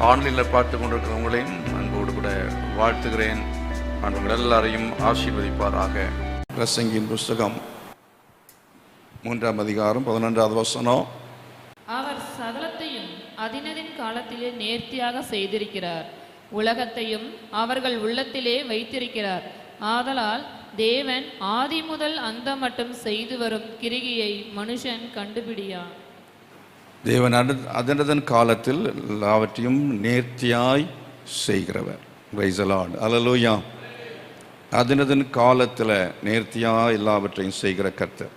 ஆன்லைனில் பார்த்து கொண்டிருக்கிறவங்களையும் அன்போடு கூட வாழ்த்துகிறேன். ஆண்டவர்கள் எல்லாரையும் ஆசீர்வதிப்பாராக. பிரசங்கியின் புஸ்தகம் 3ஆம் அதிகாரம் 11வது வசனம். அவர் சகலத்தையும் அதினதின் காலத்திலே நேர்த்தியாக செய்திருக்கிறார், உலகத்தையும் அவர்கள் உள்ளத்திலே வைத்திருக்கிறார். ஆதலால் தேவன் ஆதி முதல் அந்த மட்டும் செய்து வரும் கிரிகையை மனுஷன் கண்டுபிடியான். தேவன் அதனதன் காலத்தில் எல்லாவற்றையும் நேர்த்தியாய் செய்கிறவர். Praise the Lord. அல்லேலூயா. அதனதன் காலத்தில் நேர்த்தியாய் எல்லாவற்றையும் செய்கிற கர்த்தர்.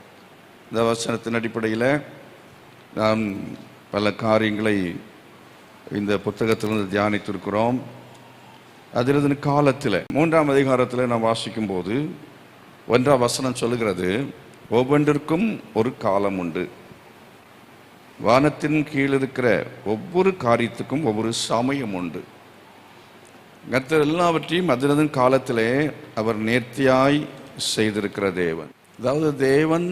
இந்த வசனத்தின் அடிப்படையில் நாம் பல காரியங்களை இந்த புத்தகத்திலிருந்து தியானித்திருக்கிறோம். அதனதன் காலத்தில் 3ஆம் அதிகாரத்தில் நாம் வாசிக்கும் போது 1ஆம் வசனம் சொல்லுகிறது, ஒவ்வொன்றிற்கும் ஒரு காலம் உண்டு. வானத்தின் கீழ் இருக்கிற ஒவ்வொரு காரியத்துக்கும் ஒவ்வொரு சமயம் உண்டு. கர்த்தர் எல்லாவற்றையும் அதனதன் காலத்திலே அவர் நேர்த்தியாய் செய்திருக்கிற தேவன். அதாவது தேவன்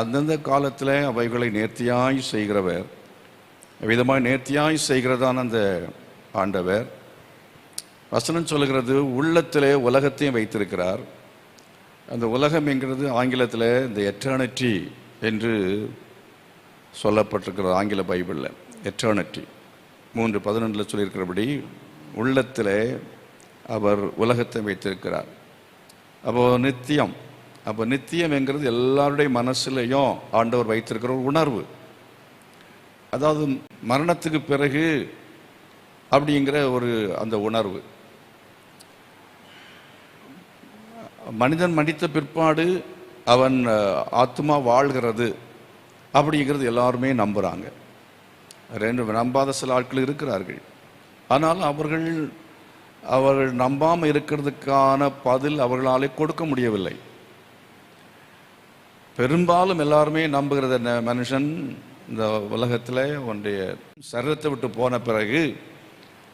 அந்தந்த காலத்தில் அவைகளை நேர்த்தியாய் செய்கிறவர். விதமாக நேர்த்தியாய் செய்கிறதான அந்த ஆண்டவர் வசனம் சொல்லுகிறது, உள்ளத்திலே உலகத்தையும் வைத்திருக்கிறார். அந்த உலகம் என்கிறது ஆங்கிலத்தில் இந்த எட்டர்னிட்டி என்று சொல்லப்பட்டிருக்கிறது. ஆங்கில பைபிளில் எட்டர்னிட்டி 3:11 சொல்லியிருக்கிறபடி உள்ளத்தில் அவர் உலகத்தை வைத்திருக்கிறார். அப்போது நித்தியம். அப்போ நித்தியம் என்கிறது எல்லாருடைய மனசுலையும் ஆண்டவர் வைத்திருக்கிற ஒரு உணர்வு. அதாவது மரணத்துக்கு பிறகு அப்படிங்கிற ஒரு அந்த உணர்வு. மனிதன் மடித்த பிற்பாடு அவன் ஆத்மா வாழ்கிறது அப்படிங்கிறது எல்லாருமே நம்புகிறாங்க. நம்பாத சில ஆட்கள் இருக்கிறார்கள். ஆனால் அவர்கள் நம்பாமல் இருக்கிறதுக்கான பதில் அவர்களாலே கொடுக்க முடியவில்லை. பெரும்பாலும் எல்லாருமே நம்புகிறது என்ன, மனுஷன் இந்த உலகத்தில் அவனுடைய சரீரத்தை விட்டு போன பிறகு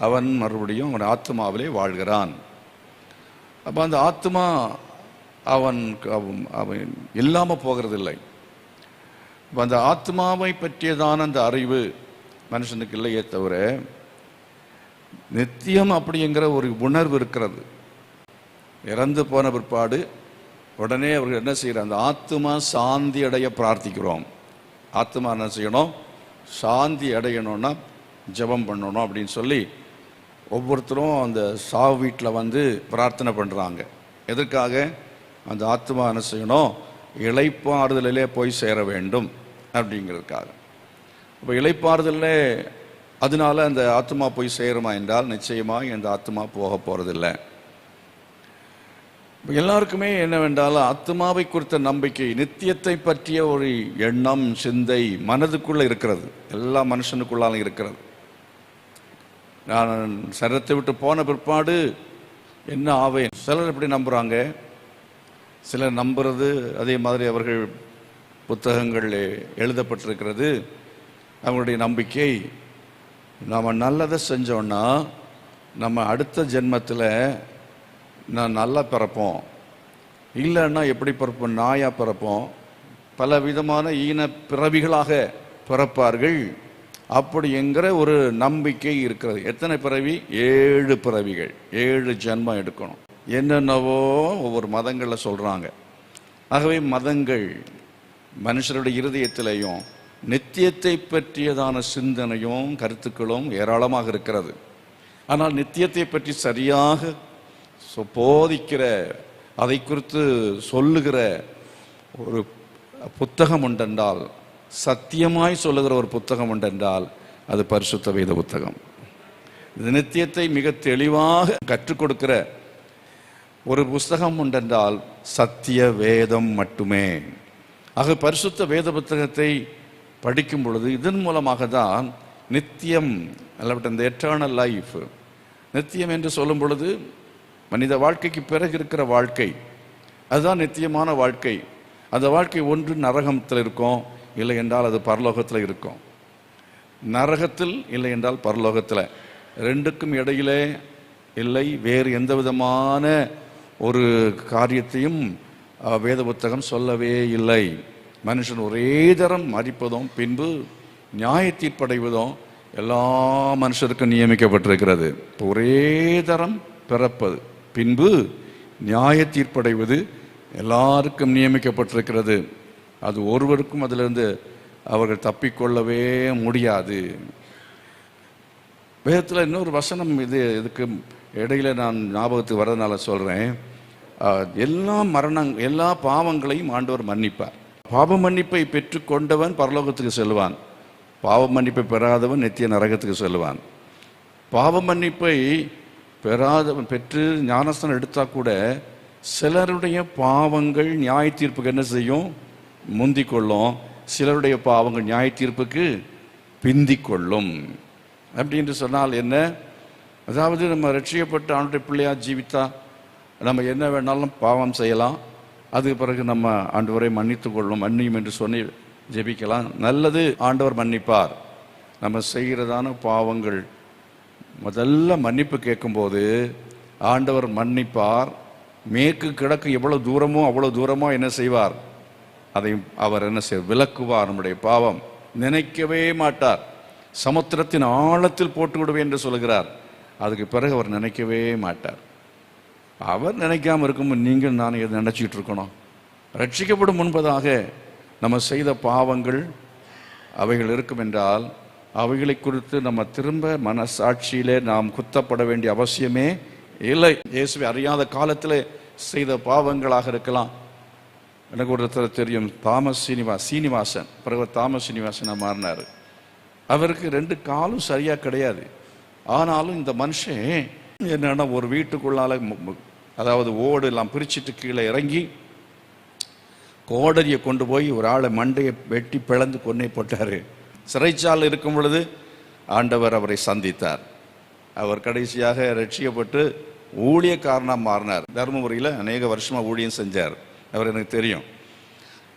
அவன் மறுபடியும் அவன் ஆத்மாவிலே வாழ்கிறான். அப்போ அந்த ஆத்மா அவன் இல்லாமல் போகிறதில்லை. இப்போ அந்த ஆத்மாவை பற்றியதான அந்த அறிவு மனுஷனுக்கு இல்லையே தவிர நித்தியம் அப்படிங்கிற ஒரு உணர்வு இருக்கிறது. இறந்து போன பிற்பாடு உடனே அவர்கள் என்ன செய்கிறார், அந்த ஆத்மா சாந்தி அடைய பிரார்த்திக்கிறோம். ஆத்மா என்ன செய்யணும், சாந்தி அடையணும்னா ஜெபம் பண்ணணும் அப்படின்னு சொல்லி ஒவ்வொருத்தரும் அந்த சாவு வீட்டில் வந்து பிரார்த்தனை பண்ணுறாங்க. எதற்காக? அந்த ஆத்மா என்ன செய்யணும், இளைப்பாறுதலிலே போய் சேர வேண்டும் அப்படிங்கிறதுக்காக. இப்போ இளைப்பாறுதலே அதனால அந்த ஆத்மா போய் சேருமா என்றால் நிச்சயமாக அந்த ஆத்மா போக போகிறதில்லை. இப்போ எல்லாருக்குமே என்னவென்றால் ஆத்மாவை குறித்த நம்பிக்கை, நித்தியத்தை பற்றிய ஒரு எண்ணம், சிந்தை மனதுக்குள்ளே இருக்கிறது. எல்லா மனுஷனுக்குள்ளாலும் இருக்கிறது. நான் சரீரத்தை விட்டு போன பிற்பாடு என்ன ஆவேன்? சிலர் எப்படி நம்புகிறாங்க, சிலர் நம்புறது அதே மாதிரி அவர்கள் புத்தகங்கள் எழுதப்பட்டிருக்கிறது. அவங்களுடைய நம்பிக்கை, நாம் நல்லதை செஞ்சோன்னா நம்ம அடுத்த ஜென்மத்தில் நான் நல்லா பிறப்போம், இல்லைன்னா எப்படி பிறப்போம், நாயாக பிறப்போம், பல விதமான ஈன பிறவிகளாக பிறப்பார்கள் அப்படிங்கிற ஒரு நம்பிக்கை இருக்கிறது. எத்தனை பிறவி? 7 பிறவிகள், 7 ஜென்மம் எடுக்கணும். என்னென்னவோ ஒவ்வொரு மதங்களில் சொல்கிறாங்க. ஆகவே மதங்கள் மனுஷருடைய இருதயத்திலையும் நித்தியத்தை பற்றியதான சிந்தனையும் கருத்துக்களும் ஏராளமாக இருக்கிறது. ஆனால் நித்தியத்தை பற்றி சரியாக போதிக்கிற, அதை குறித்து சொல்லுகிற ஒரு புத்தகம் உண்டென்றால், சத்தியமாய் சொல்லுகிற ஒரு புத்தகம் உண்டென்றால் அது பரிசுத்த வேத புத்தகம். இது நித்தியத்தை மிக தெளிவாக கற்றுக் கொடுக்கிற ஒரு புஸ்தகம் உண்டென்றால் சத்திய வேதம் மட்டுமே. ஆக பரிசுத்த வேத புத்தகத்தை படிக்கும் பொழுது இதன் மூலமாக தான் நித்தியம், அல்லது இந்த எட்டர்னல் லைஃப், நித்தியம் என்று சொல்லும் பொழுது மனித வாழ்க்கைக்கு பிறகு இருக்கிற வாழ்க்கை, அதுதான் நித்தியமான வாழ்க்கை. அந்த வாழ்க்கை ஒன்று நரகத்தில் இருக்கும், இல்லை என்றால் அது பரலோகத்தில் இருக்கும். நரகத்தில் இல்லை என்றால் பரலோகத்தில், ரெண்டுக்கும் இடையிலே இல்லை வேறு எந்த விதமான ஒரு காரியத்தையும் வேத புத்தகம் சொல்லவே இல்லை. மனுஷன் ஒரே தரம் மரிப்பதும் பின்பு நியாய தீர்ப்படைவதும் எல்லா மனுஷருக்கும் நியமிக்கப்பட்டிருக்கிறது. ஒரே தரம் பிறப்பது, பின்பு நியாய தீர்ப்படைவது எல்லாருக்கும் நியமிக்கப்பட்டிருக்கிறது. அது ஒருவருக்கும் அதிலிருந்து அவர்கள் தப்பிக்கொள்ளவே முடியாது. வேதத்தில் இன்னொரு வசனம், இதுக்கு இடையில நான் ஞாபகத்துக்கு வர்றதுனால சொல்கிறேன். எல்லா பாவங்களையும் ஆண்டவர் மன்னிப்பார். பாவ மன்னிப்பை பெற்றுக்கொண்டவன் பரலோகத்துக்கு செல்வான், பாவ மன்னிப்பை பெறாதவன் நித்திய நரகத்துக்கு செல்வான். பாவ மன்னிப்பை பெறாதவன் பெற்று ஞானஸ்தானம் எடுத்தால் கூட சிலருடைய பாவங்கள் நியாய தீர்ப்புக்கு என்ன செய்யும்? முந்திக் கொள்ளும். சிலருடைய பாவங்கள் நியாய தீர்ப்புக்கு பிந்திக் கொள்ளும். அப்படின்னு சொன்னால் என்ன? அதாவது நம்ம ரட்சிக்கப்பட்டு ஆண்டுடைய பிள்ளையா ஜீவித்தா நம்ம என்ன வேணாலும் பாவம் செய்யலாம், அதுக்கு பிறகு நம்ம ஆண்டவரை மன்னித்து கொள்ளும், மன்னியும் என்று சொல்லி ஜெபிக்கலாம். நல்லது, ஆண்டவர் மன்னிப்பார். நம்ம செய்கிறதான பாவங்கள் முதல்ல மன்னிப்பு கேட்கும்போது ஆண்டவர் மன்னிப்பார். மேற்கு கிழக்கு எவ்வளவு தூரமோ அவ்வளோ தூரமோ என்ன செய்வார்? அதை அவர் என்ன செய்வார்? விலக்குவார். நம்முடைய பாவம் நினைக்கவே மாட்டார். சமுத்திரத்தின் ஆழத்தில் போட்டு விடுவேன் என்று சொல்கிறார். அதுக்கு பிறகு அவர் நினைக்கவே மாட்டார். அவர் நினைக்காமல் இருக்கும்போது நீங்கள் நான் எது நினச்சிக்கிட்டு இருக்கணும்? ரட்சிக்கப்படும் முன்பதாக நம்ம செய்த பாவங்கள் அவைகள் இருக்கும் என்றால் அவைகளை குறித்து நம்ம திரும்ப மனசாட்சியிலே நாம் குத்தப்பட வேண்டிய அவசியமே இல்லை. இயேசுவை அறியாத காலத்தில் செய்த பாவங்களாக இருக்கலாம். எனக்கு ஒருத்தர் தெரியும், சீனிவாசன். பிறகு தாமஸ் சீனிவாசனாக மாறினார். அவருக்கு 2 காலும் சரியாக கிடையாது. ஆனாலும் இந்த மனுஷன் என்னன்னா ஒரு வீட்டுக்குள்ளால, அதாவது ஓடு எல்லாம் பிரிச்சுட்டு கீழே இறங்கி கோடரியை கொண்டு போய் ஒரு ஆளை மண்டையை வெட்டி பிளந்து கொன்னே போட்டார். சிறைச்சாலை இருக்கும் பொழுது ஆண்டவர் அவரை சந்தித்தார். அவர் கடைசியாக ரட்சிக்கப்பட்டு ஊழியக்காரனாக மாறினார். தர்மபுரியில் அநேக வருஷமாக ஊழியம் செஞ்சார். அவர் எனக்கு தெரியும்.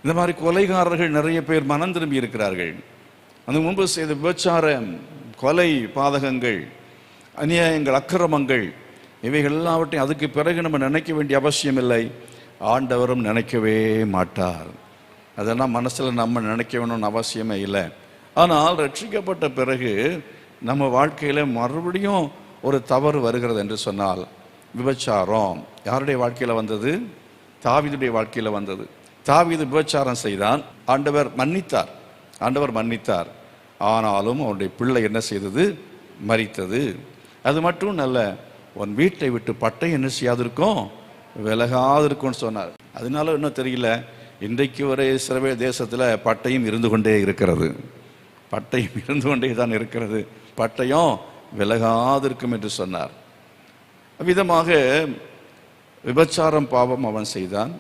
இந்த மாதிரி கொலைகாரர்கள் நிறைய பேர் மனம் திரும்பி இருக்கிறார்கள். அந்த முன்பு செய்த விபச்சாரம், கொலை, பாதகங்கள், அநியாயங்கள், அக்கிரமங்கள், இவைகள் எல்லாவற்றையும் அதுக்கு பிறகு நம்ம நினைக்க வேண்டிய அவசியம் இல்லை. ஆண்டவரும் நினைக்கவே மாட்டார். அதெல்லாம் மனசில் நம்ம நினைக்க வேணும்னு அவசியமே இல்லை. ஆனால் ரட்சிக்கப்பட்ட பிறகு நம்ம வாழ்க்கையில் மறுபடியும் ஒரு தவறு வருகிறது என்று சொன்னால், விபச்சாரம் யாருடைய வாழ்க்கையில் வந்தது? தாவீதுடைய வாழ்க்கையில் வந்தது. தாவீது விபச்சாரம் செய்தான். ஆண்டவர் மன்னித்தார். ஆனாலும் அவனுடைய பிள்ளை என்ன செய்தது? மரித்தது. அது மட்டும் நல்ல, உன் வீட்டை விட்டு பட்டை என்ன செய்யாதிருக்கும்? விலகாதிருக்கும்னு சொன்னார். அதனால இன்னும் தெரியல, இன்றைக்கு வரை இஸ்ரவேல் தேசத்தில் பட்டயம் இருந்து கொண்டே இருக்கிறது. பட்டயம் இருந்து கொண்டே தான் இருக்கிறது. பட்டயம் விலகாதிருக்கும் என்று சொன்னார். விதமாக விபச்சாரம் பாவம் அவன் செய்தான்.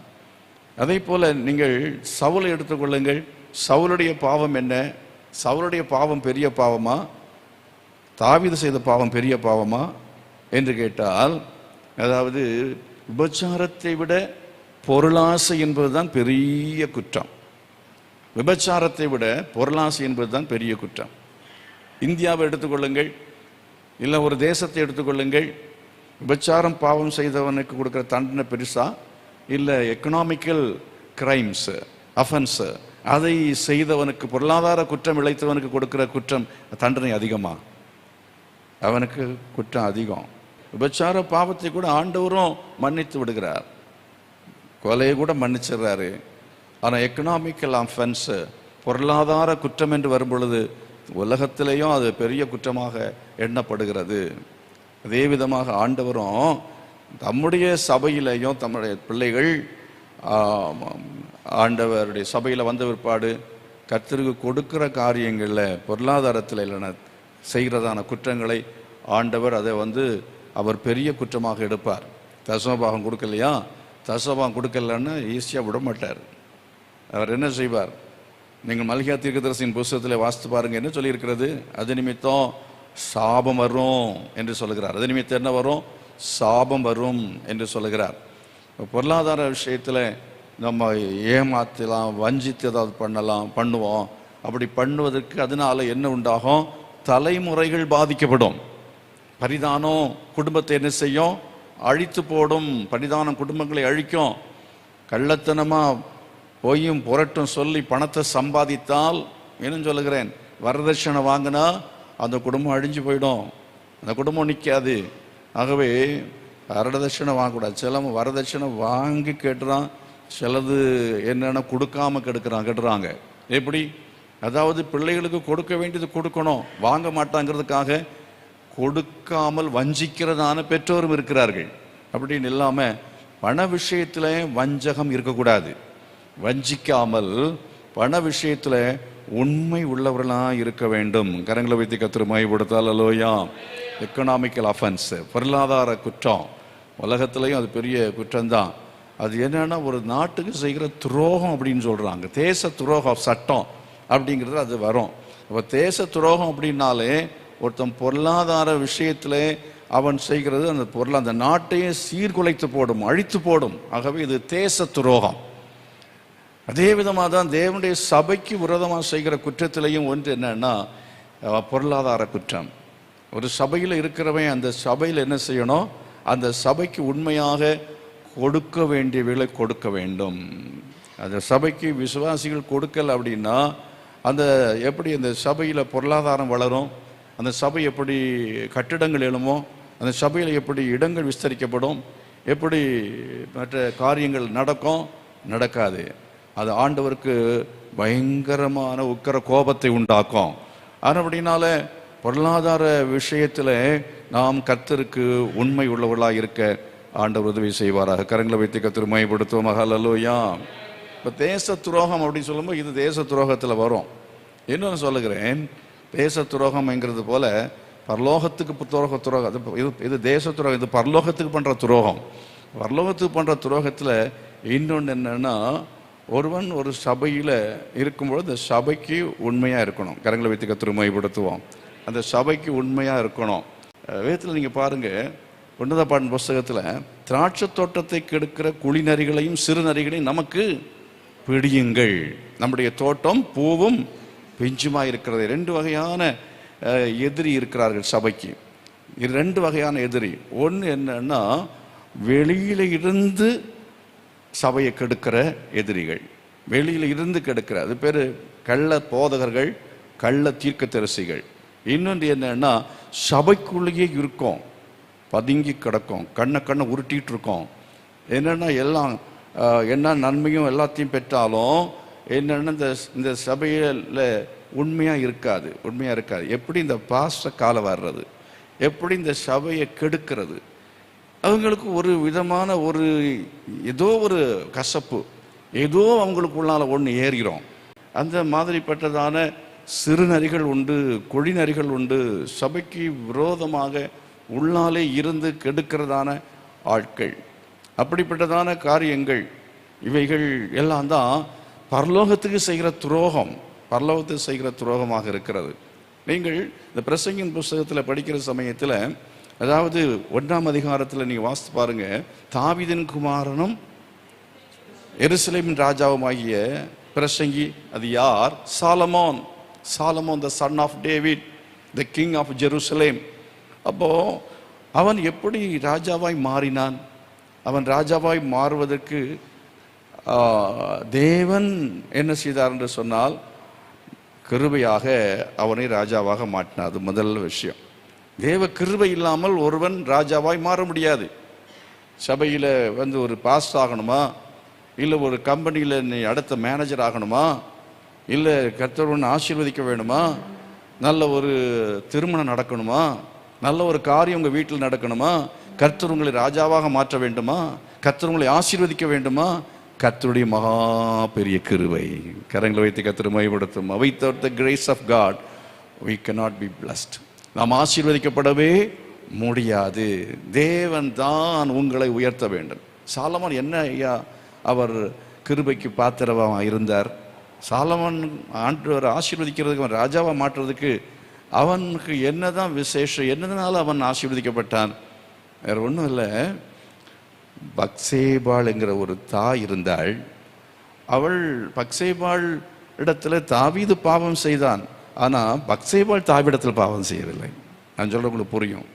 அதே போல நீங்கள் சவுலை எடுத்துக்கொள்ளுங்கள். சவுலுடைய பாவம் என்ன? சவுலுடைய பாவம் பெரிய பாவமா, தாவீது செய்த பாவம் பெரிய பாவமா என்று கேட்டால், அதாவது விபச்சாரத்தை விட பொருளாசை என்பதுதான் பெரிய குற்றம். விபச்சாரத்தை விட பொருளாசை என்பதுதான் பெரிய குற்றம். இந்தியாவை எடுத்துக்கொள்ளுங்கள், இல்லை ஒரு தேசத்தை எடுத்துக்கொள்ளுங்கள். விபச்சாரம் பாவம் செய்தவனுக்கு கொடுக்குற தண்டனை பெருசா, இல்லை எக்கனாமிக்கல் கிரைம்ஸ் அஃபென்ஸ் அதை செய்தவனுக்கு, பொருளாதார குற்றம் இழைத்தவனுக்கு கொடுக்குற குற்றம் தண்டனை அதிகமா? அவனுக்கு குற்றம் அதிகம். விபச்சார பாவத்தை கூட ஆண்டவரும் மன்னித்து விடுகிறார், கொலையை கூட மன்னிச்சிடுறாரு. ஆனால் எக்கனாமிக்கல் அஃபென்ஸ், பொருளாதார குற்றம் என்று வரும் பொழுது உலகத்திலேயும் அது பெரிய குற்றமாக எண்ணப்படுகிறது. அதே விதமாக ஆண்டவரும் தம்முடைய சபையிலையும் தம்முடைய பிள்ளைகள் ஆண்டவருடைய சபையில் வந்த பிற்பாடு கர்த்தருக்கு கொடுக்கிற காரியங்களில் பொருளாதாரத்தில் இல்லைன்னா செய்கிறதான குற்றங்களை ஆண்டவர் அதை அவர் பெரிய குற்றமாக எடுப்பார். தசமபாகம் கொடுக்கலையா, தசமபாகம் கொடுக்கலன்னா ஈஸியாக விட மாட்டார். அவர் என்ன செய்வார்? நீங்கள் மல்கியா தீர்க்கதரிசியின் புஸ்தகத்தில் வாசித்து பாருங்க, என்ன சொல்லியிருக்கிறது? அது நிமித்தம் சாபம் வரும் என்று சொல்லுகிறார். அது நிமித்தம் என்ன வரும்? சாபம் வரும் என்று சொல்லுகிறார். பொருளாதார விஷயத்தில் நம்ம ஏமாற்றலாம், வஞ்சித்து ஏதாவது பண்ணுவோம். அப்படி பண்ணுவதற்கு அதனால என்ன உண்டாகும்? தலைமுறைகள் பாதிக்கப்படும். பரிதானம் குடும்பத்தை என்ன செய்யும்? அழித்து போடும். பரிதானம் குடும்பங்களை அழிக்கும். கள்ளத்தனமாக பொய்யும் புரட்டும் சொல்லி பணத்தை சம்பாதித்தால், என்ன சொல்லுகிறேன், வரதட்சணை வாங்கினா அந்த குடும்பம் அழிஞ்சு போயிடும், அந்த குடும்பம் நிற்காது. ஆகவே வரதட்சணை வாங்கக்கூடாது. சிலவன் வரதட்சணை வாங்கி கேட்டுறான், சிலது என்னென்ன கொடுக்காம கெடுக்கிறாங்க. எப்படி? அதாவது பிள்ளைகளுக்கு கொடுக்க வேண்டியது கொடுக்கணும், வாங்க மாட்டாங்கிறதுக்காக கொடுக்காமல் வஞ்சிக்கிறதான பெற்றோரும் இருக்கிறார்கள். அப்படின்னு இல்லாமல் பண விஷயத்தில் வஞ்சகம் இருக்கக்கூடாது. வஞ்சிக்காமல் பண விஷயத்தில் உண்மை உள்ளவர்களாக இருக்க வேண்டும். கரங்களை வைத்து கர்த்தரை மகிமைப்படுத்தால் அல்லேலூயா. எக்கனாமிக்கல் அஃபென்ஸ், பொருளாதார குற்றம், உலகத்துலேயும் அது பெரிய குற்றம்தான். அது என்னன்னா ஒரு நாட்டுக்கு செய்கிற துரோகம் அப்படின்னு சொல்கிறாங்க. தேச துரோகம் சட்டம் அப்படிங்கிறது அது வரும். அப்போ தேச துரோகம் அப்படின்னாலே ஒருத்தன் பொருளாதார விஷயத்தில் அவன் செய்கிறது அந்த நாட்டையே சீர்குலைத்து போடும், அழித்து போடும். ஆகவே இது தேச துரோகம். அதே விதமாக தான் தேவனுடைய சபைக்கு விரோதமாக செய்கிற குற்றத்திலையும் ஒன்று என்னன்னா பொருளாதார குற்றம். ஒரு சபையில் இருக்கிறவன் அந்த சபையில் என்ன செய்யணும்? அந்த சபைக்கு உண்மையாக கொடுக்க வேண்டியவர்களை கொடுக்க வேண்டும். அந்த சபைக்கு விசுவாசிகள் கொடுக்கல அப்படின்னா அந்த எப்படி அந்த சபையில் பொருளாதாரம் வளரும், அந்த சபை எப்படி கட்டிடங்கள் எழுமோ, அந்த சபையில் எப்படி இடங்கள் விஸ்தரிக்கப்படும், எப்படி மற்ற காரியங்கள் நடக்காது. அது ஆண்டவருக்கு பயங்கரமான உக்கிர கோபத்தை உண்டாக்கும். அப்படினால பொருளாதார விஷயத்தில் நாம் கர்த்தருக்கு உண்மை உள்ளவர்களாக இருக்க ஆண்டவர் உதவி செய்வாராக. கரங்களை வைத்து கர்த்தரை மகிமைப்படுத்துவோம். ஹல்லேலூயா. இப்போ தேச துரோகம் அப்படின்னு சொல்லும்போது இது தேச துரோகத்தில் வரும். இன்னொன்று சொல்லுகிறேன், தேச துரோகம்ங்கிறது போல பரலோகத்துக்கு துரோகம். இது தேச துரோகம், இது பரலோகத்துக்கு பண்ணுற துரோகம். பரலோகத்துக்கு பண்ணுற துரோகத்தில் இன்னொன்று என்னன்னா, ஒருவன் ஒரு சபையில் இருக்கும்பொழுது அந்த சபைக்கு உண்மையாக இருக்கணும். கரங்களை வைத்து கர்த்தரை மகிமைப்படுத்துவோம். அந்த சபைக்கு உண்மையாக இருக்கணும். வேதத்தில் நீங்கள் பாருங்கள், உன்னத பாடல் புஸ்தகத்தில் திராட்சை தோட்டத்தை கெடுக்கிற குழிநரிகளையும் சிறு நரிகளையும் நமக்கு பிடியுங்கள். நம்முடைய தோட்டம் பூவும் பிஞ்சுமாக இருக்கிறது. 2 வகையான எதிரி இருக்கிறார்கள் சபைக்கு. 2 வகையான எதிரி. ஒன்று என்னன்னா வெளியில இருந்து சபையை கெடுக்கிற எதிரிகள், வெளியில இருந்து கெடுக்கிற, அது பேர் கள்ள போதகர்கள், கள்ள தீர்க்கதரிசிகள். இன்னொன்று என்னன்னா சபைக்குள்ளேயே இருக்கும், பதுங்கி கிடக்கும், கண்ணை உருட்டிகிட்டு இருக்கோம். என்னென்னா எல்லாம் என்ன நன்மையும் எல்லாத்தையும் பெற்றாலும் என்னென்னா இந்த சபையில் உண்மையாக இருக்காது. எப்படி இந்த பாஸ்ட காலம் வர்றது, எப்படி இந்த சபையை கெடுக்கிறது, அவங்களுக்கு ஒரு விதமான ஏதோ ஒரு கசப்பு, ஏதோ அவங்களுக்குள்ளால ஒன்று ஏறுகிறோம். அந்த மாதிரிப்பட்டதான சிறுநரிகள் உண்டு, கொழிநரிகள் உண்டு, சபைக்கு விரோதமாக உள்ளாலே இருந்து கெடுக்கிறதான ஆட்கள். அப்படிப்பட்டதான காரியங்கள் இவைகள் எல்லாம் தான் பரலோகத்துக்கு செய்கிற துரோகமாக இருக்கிறது. நீங்கள் இந்த பிரசங்கின் புஸ்தகத்தில் படிக்கிற சமயத்தில், அதாவது 1ஆம் அதிகாரத்தில் நீங்கள் வாசித்து பாருங்க, தாவீதின் குமாரனும் எருசலேமின் ராஜாவுமாகிய பிரசங்கி அது யார்? Solomon, the son of David, the king of Jerusalem. அப்போ அவன் எப்படி ராஜாவாய் மாறினான்? அவன் ராஜாவாய் மாறுவதற்கு தேவன் என்ன செய்தார் என்று சொன்னால், கிருபையாக அவனை ராஜாவாக மாற்றினார். அது முதல் விஷயம். தேவ கிருபை இல்லாமல் ஒருவன் ராஜாவாய் மாற முடியாது. சபையில் ஒரு பாஸ் ஆகணுமா, இல்லை ஒரு கம்பெனியில் நீ அடுத்த மேனேஜர் ஆகணுமா, இல்லை கர்த்தர் ஒன்று ஆசீர்வதிக்க வேணுமா, நல்ல ஒரு திருமணம் நடக்கணுமா, நல்ல ஒரு காரியம் உங்கள் வீட்டில் நடக்கணுமா, கர்த்தர் உங்களை ராஜாவாக மாற்ற வேண்டுமா, கர்த்தர் உங்களை ஆசீர்வதிக்க வேண்டுமா, கர்த்தருடைய மகா பெரிய கிருபை. கரங்களை வைத்து கர்த்தரை மகிமைப்படுத்தும். Without the grace of God we cannot be blessed. நாம் ஆசீர்வதிக்கப்படவே முடியாது. தேவன் தான் உங்களை உயர்த்த வேண்டும். சாலமோன் என்ன ஐயா அவர் கிருபைக்கு பாத்திரமாக இருந்தார்? சாலமோன் ஆண்டவர் ஆசீர்வதிக்கிறதுக்கு, அவன் ராஜாவாக மாற்றுறதுக்கு அவனுக்கு என்னதான் விசேஷம், என்னதுனால அவன் ஆசீர்வதிக்கப்பட்டான்? வேற ஒன்றும் இல்லை. பத்சேபாள் என்கிற ஒரு தாய் இருந்தாள். அவள் பத்சேபாள் இடத்துல தாவீது பாவம் செய்தான். ஆனால் பத்சேபாள் தாவீதிடத்தில் பாவம் செய்யவில்லை. நான் சொல்ல உங்களுக்கு புரியும்.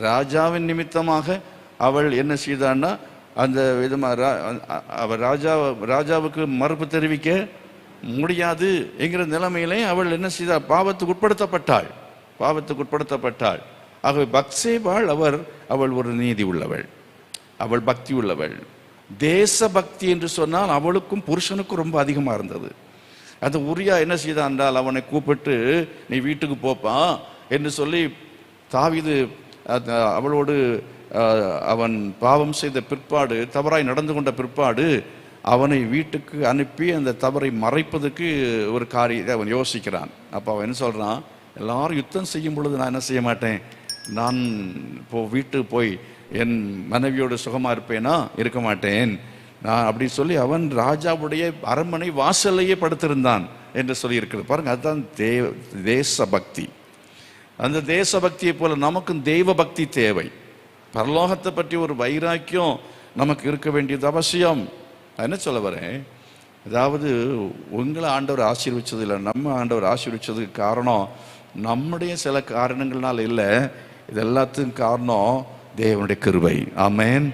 ராஜாவின் நிமித்தமாக அவள் என்ன செய்தான்னா, அந்த விதமாக அவள் ராஜாவுக்கு மறுப்பு தெரிவிக்க முடியாது என்கிற நிலைமையிலே அவள் என்ன செய்தாள்? பாவத்துக்கு உட்படுத்தப்பட்டாள். பாவத்துக்கு உட்படுத்தப்பட்டாள். ஆகவே பத்சேபாள் அவள் ஒரு நீதி உள்ளவள், அவள் பக்தி உள்ளவள். தேச பக்தி என்று சொன்னால் அவளுக்கும் புருஷனுக்கும் ரொம்ப அதிகமாக இருந்தது. அந்த உரியா என்ன செய்தான் என்றால், அவனை கூப்பிட்டு நீ வீட்டுக்கு போப்பா என்று சொல்லி, தாவீது அவளோடு அவன் பாவம் செய்த பிற்பாடு, தவறாய் நடந்து கொண்ட பிற்பாடு அவனை வீட்டுக்கு அனுப்பி அந்த தவறை மறைப்பதற்கு ஒரு காரியத்தை அவன் யோசிக்கிறான். அப்போ அவன் என்ன சொல்கிறான், எல்லாரும் யுத்தம் செய்யும் பொழுது நான் என்ன செய்ய மாட்டேன், நான் வீட்டுக்கு போய் என் மனைவியோடு சுகமாக இருப்பேனா, இருக்க மாட்டேன் நான் அப்படின்னு சொல்லி அவன் ராஜாவுடைய அரண்மனை வாசல்லையே படுத்திருந்தான் என்று சொல்லி இருக்கிறது பாருங்க. அதுதான் தேச பக்தி. அந்த தேசபக்தியை போல நமக்கும் தெய்வ பக்தி தேவை. பரலோகத்தை பற்றி ஒரு வைராக்கியம் நமக்கு இருக்க வேண்டியது அவசியம். என்ன சொல்ல வரேன், அதாவது உங்களை ஆண்டவர் ஆசீர்வதிச்சது இல்லை, நம்ம ஆண்டவர் ஆசீர்வதிச்சதுக்கு காரணம் நம்முடைய சில காரணங்கள்னால இல்லை, இது எல்லாத்துக்கும் காரணம் தேவனுடைய கிருபை. ஆமென்.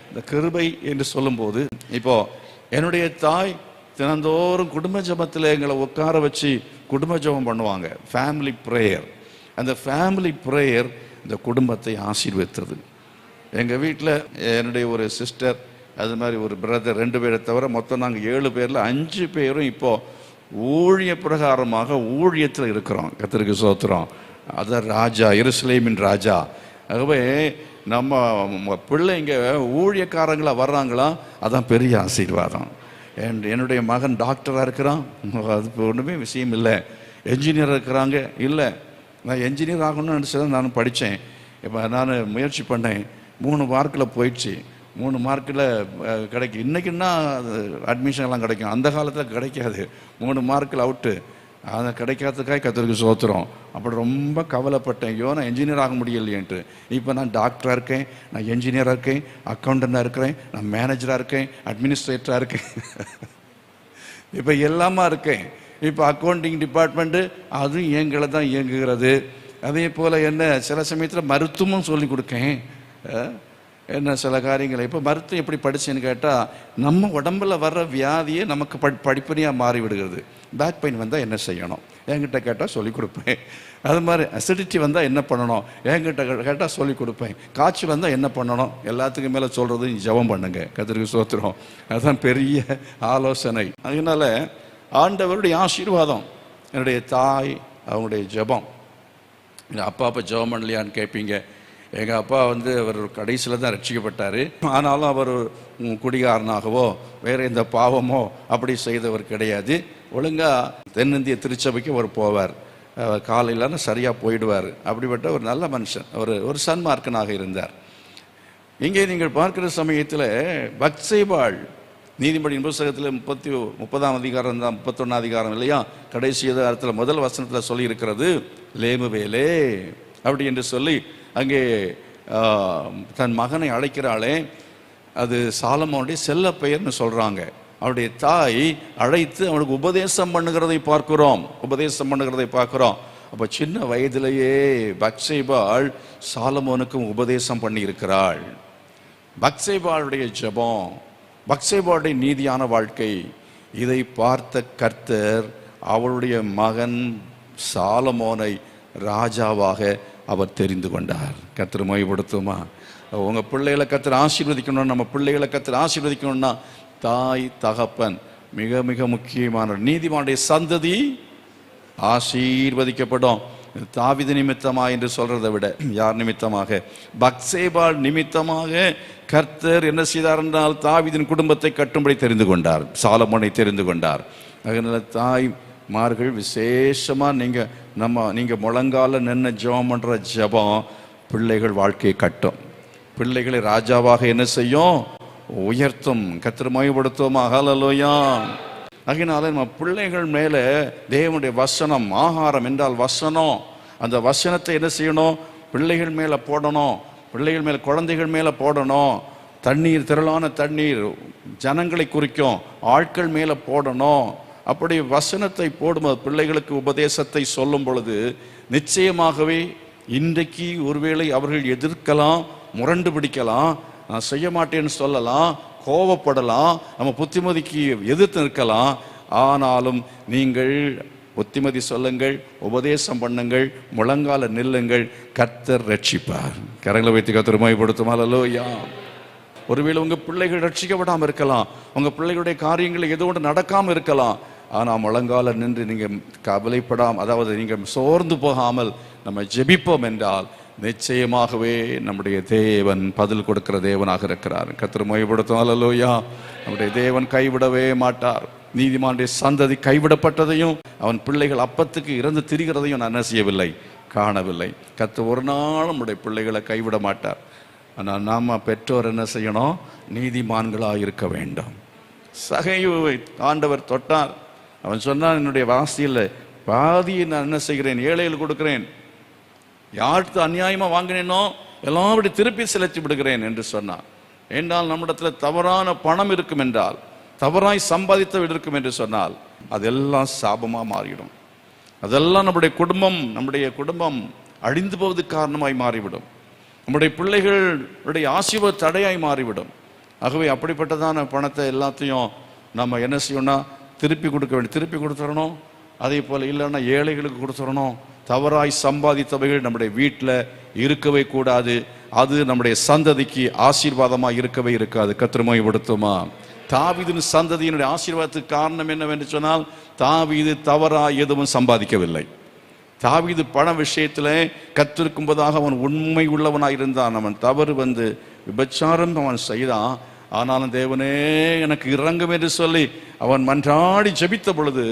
இந்த கிருபை என்று சொல்லும்போது, இப்போ என்னுடைய தாய் தினந்தோறும் குடும்ப ஜபத்தில் எங்களை உட்கார வச்சு குடும்ப ஜபம் பண்ணுவாங்க, ஃபேமிலி ப்ரேயர். அந்த ஃபேமிலி ப்ரேயர் இந்த குடும்பத்தை ஆசீர்வதித்தது. எங்கள் வீட்டில் என்னுடைய ஒரு சிஸ்டர், அது மாதிரி ஒரு பிரதர், 2 பேரை தவிர மொத்தம் நாங்கள் 7 பேரில் 5 பேரும் இப்போது ஊழிய பிரகாரமாக ஊழியத்தில் இருக்கிறோம். கர்த்தருக்கு ஸ்தோத்திரம். அதான் ராஜா, எருசலேமின் ராஜா. ஆகவே நம்ம பிள்ளைங்க ஊழியக்காரங்களாக வர்றாங்களா, அதான் பெரிய ஆசீர்வாதம். என்னுடைய மகன் டாக்டராக இருக்கிறான், அது ஒன்றுமே விஷயம் இல்லை. என்ஜினியராக இருக்கிறாங்க, இல்லை நான் என்ஜினியர் ஆகணும்னு நினச்சி தான் நான் படித்தேன். இப்போ நான் முயற்சி பண்ணேன், 3 மார்க்கில் போயிடுச்சு. 3 மார்க்கில் கிடைக்கும். இன்றைக்குன்னா அட்மிஷன்லாம் கிடைக்கும், அந்த காலத்தில் கிடைக்காது. 3 மார்க்கில் அவுட்டு. அதை கிடைக்காததுக்காக கர்த்தருக்கு ஸ்தோத்திரம். அப்படி ரொம்ப கவலைப்பட்டேன், ஐயோ நான் என்ஜினியர் ஆக முடியலையேன்ட்டு. இப்போ நான் டாக்டராக இருக்கேன், நான் என்ஜினியராக இருக்கேன், அக்கௌண்டண்டாக இருக்கிறேன், நான் மேனேஜராக இருக்கேன், அட்மினிஸ்ட்ரேட்டராக இருக்கேன், இப்போ எல்லாமா இருக்கேன். இப்போ அக்கௌண்டிங் டிபார்ட்மெண்ட்டு அதுவும் எங்களை தான் இயங்குகிறது. அதே போல் என்ன சில சமயத்தில் மருத்துவமும் சொல்லி கொடுக்கேன். என்ன சில காரியங்களை இப்போ மருத்துவம் எப்படி படித்தேன்னு கேட்டால், நம்ம உடம்பில் வர்ற வியாதியே நமக்கு படிப்படியாக மாறி விடுகிறது. பேக் பெயின் வந்தால் என்ன செய்யணும் என்கிட்ட கேட்டால் சொல்லிக் கொடுப்பேன். அது மாதிரி அசிடிட்டி வந்தால் என்ன பண்ணணும் என்கிட்ட கேட்டால் சொல்லிக் கொடுப்பேன். காய்ச்சல் வந்தால் என்ன பண்ணணும், எல்லாத்துக்கும் மேலே சொல்கிறது ஜெபம் பண்ணுங்க. கர்த்தருக்கு ஸ்தோத்திரம். அதுதான் பெரிய ஆலோசனை. அதனால ஆண்டவருடைய ஆசீர்வாதம், என்னுடைய தாய் அவங்களுடைய ஜெபம். எங்கள் அப்பா ஜெபம் பண்ணலையான்னு கேட்பீங்க. எங்கள் அப்பா அவர் கடைசியில் தான் ரட்சிக்கப்பட்டார். ஆனாலும் அவர் குடிகாரனாகவோ வேறு எந்த பாவமோ அப்படி செய்தவர் கிடையாது. ஒழுங்காக தென்னிந்திய திருச்சபைக்கு அவர் போவார், காலையிலான சரியாக போயிடுவார். அப்படிப்பட்ட ஒரு நல்ல மனுஷன், ஒரு சன்மார்க்கனாக இருந்தார். இங்கே நீங்கள் பார்க்கிற சமயத்தில் பத்சேபாள் நீதிமொழியின் புத்தகத்தில் 30ஆம் அதிகாரம் தான், 31ஆம் அதிகாரம் இல்லையா, கடைசி அதிகாரத்தில் முதல் வசனத்தில் சொல்லி இருக்கிறது, லேமுவேலே அப்படி என்று சொல்லி அங்கே தன் மகனை அழைக்கிறாளே, அது சாலமோனுடைய செல்ல பெயர்னு சொல்கிறாங்க. அவருடைய தாய் அழைத்து அவனுக்கு உபதேசம் பண்ணுகிறதை பார்க்கிறோம். அப்போ சின்ன வயதிலேயே பத்சேபாள் சாலமோனுக்கும் உபதேசம் பண்ணி இருக்கிறாள். பத்சேபாளுடைய ஜெபம், பத்சேபாளுடைய நீதியான வாழ்க்கை, இதை பார்த்த கர்த்தர் அவளுடைய மகன் சாலமோனை ராஜாவாக அவர் தெரிந்து கொண்டார். கர்த்தர் மகிமைப்படுத்துமா. உங்கள் பிள்ளைகளை கர்த்தர் ஆசீர்வதிக்கணும், நம்ம பிள்ளைகளை கர்த்தர் ஆசீர்வதிக்கணும்னா தாய் தகப்பன் மிக மிக முக்கியமான. நீதிமானுடைய சந்ததி ஆசீர்வதிக்கப்படும். தாவீது நிமித்தமாக என்று சொல்றதை விட யார் நிமித்தமாக, பத்சேபாள் நிமித்தமாக கர்த்தர் என்ன செய்தார் என்றால் தாவீதின் குடும்பத்தை கட்டும்படி தெரிந்து கொண்டார், சாலமோனை தெரிந்து கொண்டார். அதனால தாய்மார்கள் விசேஷமாக நீங்கள் முழங்கால நின்று ஜெபம் பண்ணுற ஜெபம் பிள்ளைகள் வாழ்க்கையை கட்டும், பிள்ளைகளை ராஜாவாக என்ன செய்யும், உயர்த்தும். கர்த்தர் மகிமைப்படுத்துவோமா. ஹல்லேலூயா. அதனால நம்ம பிள்ளைகள் மேலே தேவனுடைய வசனம், ஆகாரம் என்றால் வசனம், அந்த வசனத்தை என்ன செய்யணும், பிள்ளைகள் மேலே போடணும், பிள்ளைகள் மேலே குழந்தைகள் மேலே போடணும். தண்ணீர், திரளான தண்ணீர் ஜனங்களை குறிக்கும், ஆட்கள் மேலே போடணும். அப்படி வசனத்தை போடும்போது பிள்ளைகளுக்கு உபதேசத்தை சொல்லும் பொழுது நிச்சயமாகவே இன்றைக்கு ஒருவேளை அவர்கள் எதிர்க்கலாம், முரண்டு பிடிக்கலாம், நான் செய்ய மாட்டேன்னு சொல்லலாம், கோபப்படலாம், நம்ம புத்திமதிக்கு எதிர்த்து நிற்கலாம். ஆனாலும் நீங்கள் புத்திமதி சொல்லுங்கள், உபதேசம் பண்ணுங்கள், முழங்கால நில்லுங்கள், கர்த்தர் ரட்சிப்பார். கரங்களை வைத்து கர்த்தர் மகிமைப்படுத்தும். அல்லேலூயா. ஒருவேளை உங்கள் பிள்ளைகள் ரட்சிக்கப்படாமல் இருக்கலாம், உங்கள் பிள்ளைகளுடைய காரியங்கள் ஏதோ ஒன்று நடக்காமல் இருக்கலாம். ஆனால் முழங்கால நின்று நீங்கள் கவலைப்படாமல், அதாவது நீங்கள் சோர்ந்து போகாமல் நம்ம ஜெபிப்போம் என்றால் நிச்சயமாகவே நம்முடைய தேவன் பதில் கொடுக்கிற தேவனாக இருக்கிறார். கர்த்தர் மகிமைப்படுத்தும். அல்லேலூயா. நம்முடைய தேவன் கைவிடவே மாட்டார். நீதிமானுடைய சந்ததி கைவிடப்பட்டதையும் அவன் பிள்ளைகள் அப்பத்துக்கு இறந்து திரிகிறதையும் நான் என்ன செய்யவில்லை, காணவில்லை. கர்த்தர் ஒரு நாள் நம்முடைய பிள்ளைகளை கைவிட மாட்டார். ஆனால் நாம் பெற்றோர் என்ன செய்யணும், நீதிமான்களாக இருக்க வேண்டும். சகையை ஆண்டவர் தொட்டார். அவன் சொன்னான், என்னுடைய வாசியில் பாதியை நான் என்ன செய்கிறேன், ஏழைகள் கொடுக்கிறேன், யாருக்கு அநியாயமாக வாங்கினேனோ எல்லாப்படி திருப்பி செலுத்தி விடுகிறேன் என்று சொன்னான். என்றால் நம்மிடத்தில் தவறான பணம் இருக்கும் என்றால், தவறாய் சம்பாதித்த இருக்கும் என்று சொன்னால் அதெல்லாம் சாபமாக மாறிவிடும். அதெல்லாம் நம்முடைய குடும்பம் அழிந்து போவதற்கு காரணமாய் மாறிவிடும். நம்முடைய பிள்ளைகளுடைய ஆசீர்வாத தடையாய் மாறிவிடும். ஆகவே அப்படிப்பட்டதான பணத்தை எல்லாத்தையும் நம்ம என்ன செய்யணும்னா திருப்பி கொடுக்க வேண்டும், திருப்பி கொடுத்துடணும். அதே போல் இல்லைன்னா ஏழைகளுக்கு கொடுத்துடணும். தவறாய் சம்பாதித்தவைகள் நம்முடைய வீட்டில் இருக்கவே கூடாது. அது நம்முடைய சந்ததிக்கு ஆசீர்வாதமாக இருக்கவே இருக்காது. கர்த்தர் மகிமைப்படுத்துமா. தாவீதின் சந்ததியினுடைய ஆசீர்வாதத்துக்கு காரணம் என்னவென்று சொன்னால், தாவீது தவறாய் எதுவும் சம்பாதிக்கவில்லை. தாவீது பண விஷயத்தில் கத்திருக்கும்போதாக அவன் உண்மை உள்ளவனாக இருந்தான். அவன் தவறு விபச்சாரம் அவன் செய்தான். ஆனாலும் தேவனே எனக்கு இறங்கும் என்று சொல்லி அவன் மன்றாடி ஜெபித்த பொழுது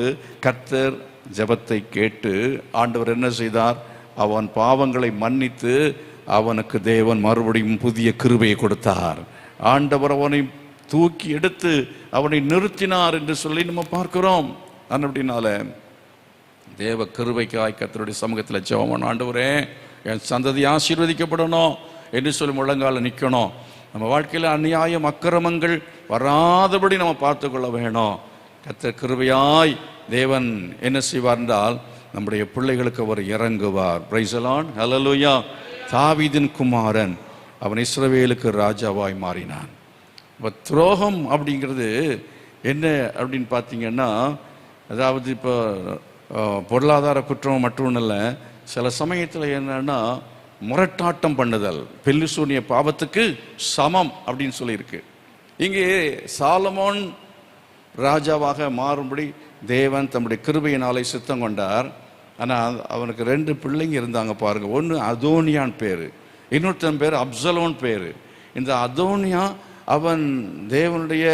கர்த்தர் ஜெபத்தை கேட்டு ஆண்டவர் என்ன செய்தார், அவன் பாவங்களை மன்னித்து அவனுக்கு தேவன் மறுபடியும் புதிய கிருபையை கொடுத்தார். ஆண்டவர் அவனை தூக்கி எடுத்து அவனை நிறுத்தினார் என்று சொல்லி நம்ம பார்க்கிறோம். அப்படினால தேவ கிருபைக்காய் கர்த்தருடைய சமூகத்தில் ஜெபம், ஆண்டவரே என் சந்ததி ஆசீர்வதிக்கப்படணும் என்று சொல்லி முழங்கால நிற்கணும். நம்ம வாழ்க்கையில் அநியாயம் அக்கிரமங்கள் வராதபடி நம்ம பார்த்து கொள்ள வேணும். கர்த்தர் கிருபையாய் தேவன் என்ன செய்வார் என்றால் நம்முடைய பிள்ளைகளுக்கு அவர் இறங்குவார். Praise the Lord. ஹல்லேலூயா. தாவீதின் குமாரன் அவன் இஸ்ரவேலுக்கு ராஜாவாய் மாறினான். இப்போ துரோகம் அப்படிங்கிறது என்ன அப்படின்னு பார்த்தீங்கன்னா, அதாவது இப்போ பொருளாதார குற்றம் மட்டும் இல்லை, சில சமயத்தில் என்னன்னா முரட்டாட்டம் பண்ணுதல் பெல்லு சூனிய பாவத்துக்கு சமம் அப்படின்னு சொல்லியிருக்கு. இங்கே சாலமோன் ராஜாவாக மாறும்படி தேவன் தம்முடைய கிருபையினாலே சித்தம் கொண்டார். ஆனால் அவனுக்கு 2 பிள்ளைங்க இருந்தாங்க பாருங்க. ஒன்று அதோனியான் பேர், இன்னொருத்தன் பேர் அப்சலோன் பேர். இந்த அதோனியா அவன் தேவனுடைய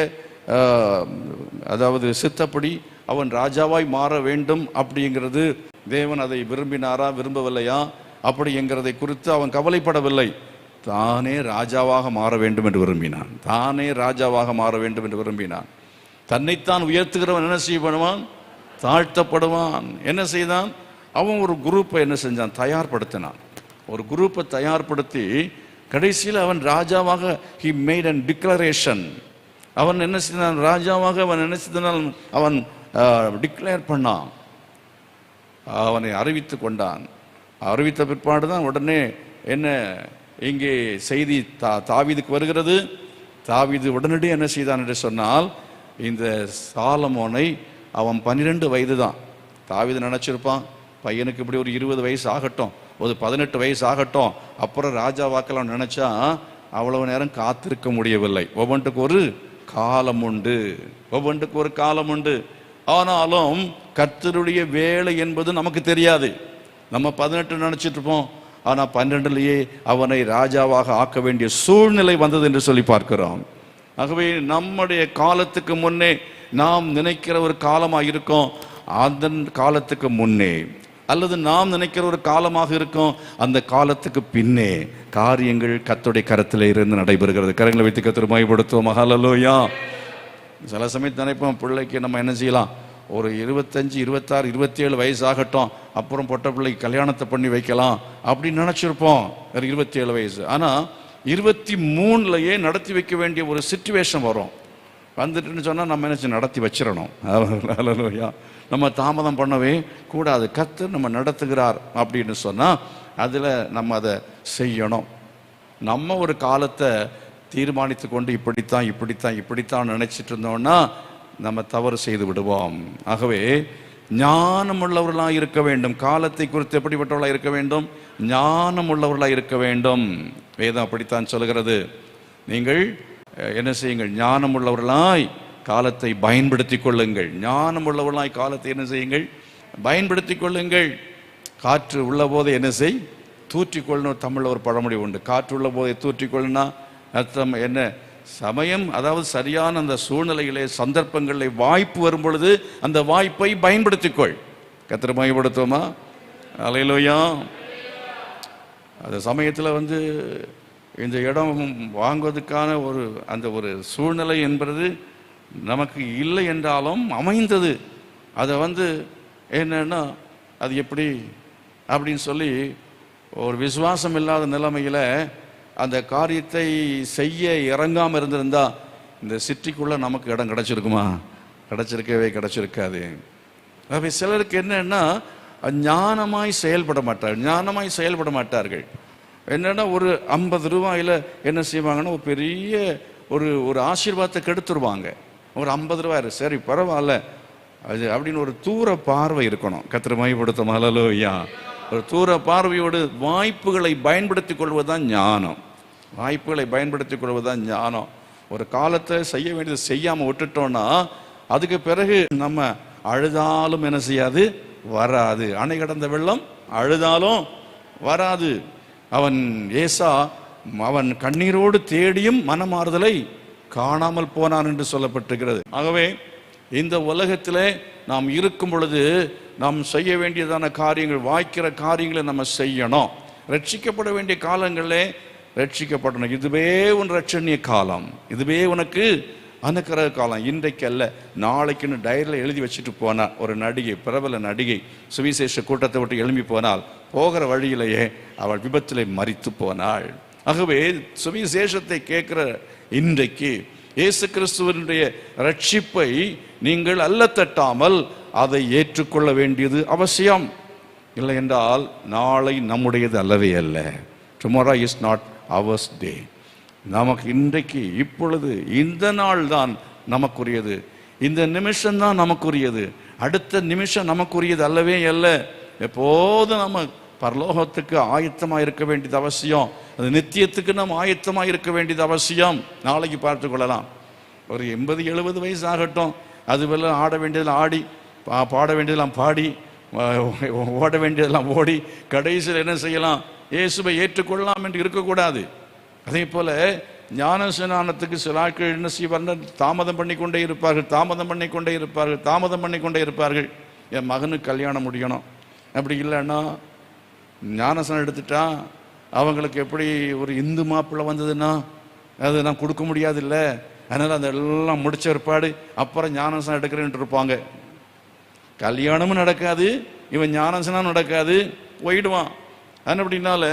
அதாவது சித்தப்படி அவன் ராஜாவாய் மாற வேண்டும் அப்படிங்கிறது தேவன் அதை விரும்பினாரா விரும்பவில்லையா அப்படிங்கிறதை குறித்து அவன் கவலைப்படவில்லை. தானே ராஜாவாக மாற வேண்டும் என்று விரும்பினான். தானே ராஜாவாக மாற வேண்டும் என்று விரும்பினான். தன்னைத்தான் உயர்த்துகிறவன் என்ன செய்யப்படுவான், தாழ்த்தப்படுவான். என்ன செய்தான், அவன் ஒரு குரூப்பை என்ன செஞ்சான், தயார்படுத்தினான். ஒரு குரூப்பை தயார்படுத்தி கடைசியில் அவன் ராஜாவாக he made a declaration. அவன் என்ன செய்தான், ராஜாவாக அவன் என்ன செய்தான், அவன் டிக்ளேர் பண்ணான், அவனை அறிவித்து கொண்டான். அறிவித்த பிற்பாடு தான் உடனே என்ன இங்கே செய்தி தாவீதுக்கு வருகிறது. தாவீது உடனடியே என்ன செய்தான் என்று சொன்னால், இந்த சாலமோனை அவன் 12 வயது தான். தாவீது நினச்சிருப்பான், பையனுக்கு இப்படி ஒரு 20 வயசு ஆகட்டும், ஒரு 18 வயசு ஆகட்டும், அப்புறம் ராஜா வாக்கலாம் நினச்சா அவ்வளவு நேரம் காத்திருக்க முடியவில்லை. ஒவ்வொன்றுக்கு ஒரு காலம் உண்டு, ஒவ்வொன்றுக்கு ஒரு காலம் உண்டு. ஆனாலும் கர்த்தருடைய வேலை என்பது நமக்கு தெரியாது. நம்ம 18 நினச்சிட்டு இருப்போம், ஆனால் 12லேயே அவனை ராஜாவாக ஆக்க வேண்டிய சூழ்நிலை வந்தது என்று சொல்லி பார்க்கிறோம். ஆகவே நம்முடைய காலத்துக்கு முன்னே நாம் நினைக்கிற ஒரு காலமாக இருக்கும், அந்த காலத்துக்கு முன்னே அல்லது நாம் நினைக்கிற ஒரு காலமாக இருக்கும், அந்த காலத்துக்கு பின்னே காரியங்கள் கர்த்தருடைய கரத்தில் இருந்து நடைபெறுகிறது. கரங்களை வைத்து கர்த்தரை மகிமைப்படுத்துவோம். ஹல்லேலூயா. சில சமயத்து நினைப்போம், பிள்ளைக்கு நம்ம என்ன செய்யலாம், ஒரு 25, 26, 27 வயசு ஆகட்டும், அப்புறம் பொட்ட பிள்ளைக்கு கல்யாணத்தை பண்ணி வைக்கலாம் அப்படின்னு நினச்சிருப்போம். 27 வயசு. ஆனால் 23லேயே நடத்தி வைக்க வேண்டிய ஒரு சிச்சுவேஷன் வரும். வந்துட்டுன்னு சொன்னால் நம்ம என்ன நடத்தி வச்சிடணும். ஹல்லேலூயா. நம்ம தாமதம் பண்ணவே கூடாது. கர்த்தர் நம்ம நடத்துகிறார் அப்படின்னு சொன்னால் அதில் நம்ம அதை செய்யணும். நம்ம ஒரு காலத்தை தீர்மானித்து கொண்டு இப்படித்தான் நினைச்சிட்டு இருந்தோம்னா நம்ம தவறு செய்து விடுவோம். ஆகவே ஞானம் உள்ளவர்களாக இருக்க வேண்டும். காலத்தை குறித்து எப்படிப்பட்டவர்களாக இருக்க வேண்டும்? ஞானம் உள்ளவர்களாக இருக்க வேண்டும். வேதம் அப்படித்தான் சொல்கிறது. நீங்கள் என்ன செய்யுங்கள்? ஞானம் உள்ளவர்களாய் காலத்தை பயன்படுத்தி கொள்ளுங்கள். ஞானம் உள்ளவர்களாய் காலத்தை என்ன செய்யுங்கள்? பயன்படுத்தி கொள்ளுங்கள். காற்று உள்ள போதே என்ன செய்? தூற்றிக்கொள்ளணும். தமிழில் ஒரு பழமொழி உண்டு, காற்று உள்ள போதே தூற்றிக்கொள்ளுனா அர்த்தம் என்ன? சமயம், அதாவது சரியான அந்த சூழ்நிலைகளே, சந்தர்ப்பங்களிலே வாய்ப்பு வரும் பொழுது அந்த வாய்ப்பை பயன்படுத்திக்கொள். கர்த்தரை மகிமைப்படுத்துவோமா? அல்லேலூயா. அந்த சமயத்தில் இந்த இடம் வாங்குவதற்கான அந்த ஒரு சூழ்நிலை என்பது நமக்கு இல்லை என்றாலும் அமைந்தது. அதை என்னன்னா அது எப்படி அப்படின்னு சொல்லி ஒரு விசுவாசம் இல்லாத நிலைமையில் அந்த காரியத்தை செய்ய இறங்காமல் இருந்திருந்தா இந்த சிட்டிக்குள்ளே நமக்கு இடம் கிடைச்சிருக்குமா? கிடைச்சிருக்காது. அப்போ சிலருக்கு என்னன்னா ஞானமாய் செயல்பட மாட்டார்கள். என்னன்னா ஒரு 50 ரூபாயில் என்ன செய்வாங்கன்னா ஒரு பெரிய ஒரு ஆசீர்வாதத்தை கெடுத்துருவாங்க. ஒரு 50 ரூபாய் சரி பரவாயில்ல அது அப்படின்னு ஒரு தூர பார்வை இருக்கணும். கர்த்தரை மகிமைப்படுத்தும். அல்லேலூயா. ஒரு தூர பார்வையோடு வாய்ப்புகளை பயன்படுத்தி கொள்வதுதான் ஞானம். ஒரு காலத்தை செய்ய வேண்டியது செய்யாமல் விட்டுட்டோம்னா அதுக்கு பிறகு நம்ம அழுதாலும் என்ன செய்யாது? வராது. அணை கடந்த வெள்ளம் அழுதாலும் வராது. ஏசா அவன் கண்ணீரோடு தேடியும் மனமாறுதலை காணாமல் போனான் என்று சொல்லப்பட்டிருக்கிறது. ஆகவே இந்த உலகத்திலே நாம் இருக்கும் பொழுது நாம் செய்ய வேண்டியதான காரியங்கள், வாய்க்கிற காரியங்களை நம்ம செய்யணும். ரட்சிக்கப்பட வேண்டிய காலங்களே ரட்சிக்கப்படணும். இதுவே உன் ரட்சணிய காலம், இதுவே உனக்கு அனுக்கிற காலம். இன்றைக்கு அல்ல, நாளைக்குன்னு டைரியில் எழுதி வச்சுட்டு போனா ஒரு நடிகை, பிரபல நடிகை சுவிசேஷ கூட்டத்தை விட்டு எழும்பி போனால் போகிற வழியிலேயே அவள் விபத்திலே மரித்து போனாள். ஆகவே சுவிசேஷத்தை கேட்கிற இன்றைக்கு இயேசு கிறிஸ்துவனுடைய ரட்சிப்பை நீங்கள் அல்ல தட்டாமல் அதை ஏற்றுக்கொள்ள வேண்டியது அவசியம். இல்லை என்றால் நாளை நம்முடையது அல்லவே அல்ல. டுமாரோ இஸ் நாட் அவர்ஸ் டே. நமக்கு இன்றைக்கு இப்பொழுது இந்த நாள் தான் நமக்குரியது, இந்த நிமிஷம் தான் நமக்குரியது, அடுத்த நிமிஷம் நமக்குரியது அல்லவே அல்ல. எப்போதும் நம்ம பரலோகத்துக்கு ஆயத்தமாக இருக்க வேண்டியது அவசியம். அது நித்தியத்துக்கு நம்ம ஆயத்தமாக இருக்க வேண்டியது அவசியம். நாளைக்கு பார்த்து கொள்ளலாம். ஒரு 80-70 வயசு ஆகட்டும், அதுவெல்லாம் ஆட வேண்டியதெல்லாம் ஆடி, பாட வேண்டியதெல்லாம் பாடி, ஓட வேண்டியதெல்லாம் ஓடி, கடைசியில் என்ன செய்யலாம்? இயேசுவை ஏற்றுக்கொள்ளலாம் என்று இருக்கக்கூடாது. அதே போல ஞான ஸ்நானத்துக்கு சில ஆட்கள் என்ன செய்வார்கள்? தாமதம் பண்ணி கொண்டே இருப்பார்கள். என் மகனுக்கு கல்யாணம் முடியணும், அப்படி இல்லைன்னா ஞானஸ்நானம் எடுத்துட்டா அவங்களுக்கு எப்படி ஒரு இந்து மாப்பிள்ளை வந்ததுன்னா அது நான் கொடுக்க முடியாது இல்லை, அதனால் அதெல்லாம் முடிச்ச ஏற்பாடு அப்புறம் ஞானஸ்நானம் எடுக்கிறேன்ட்டு இருப்பாங்க. கல்யாணமும் நடக்காது, இவன் ஞானஸ்நானம் நடக்காது, போயிடுவான். அது அப்படின்னால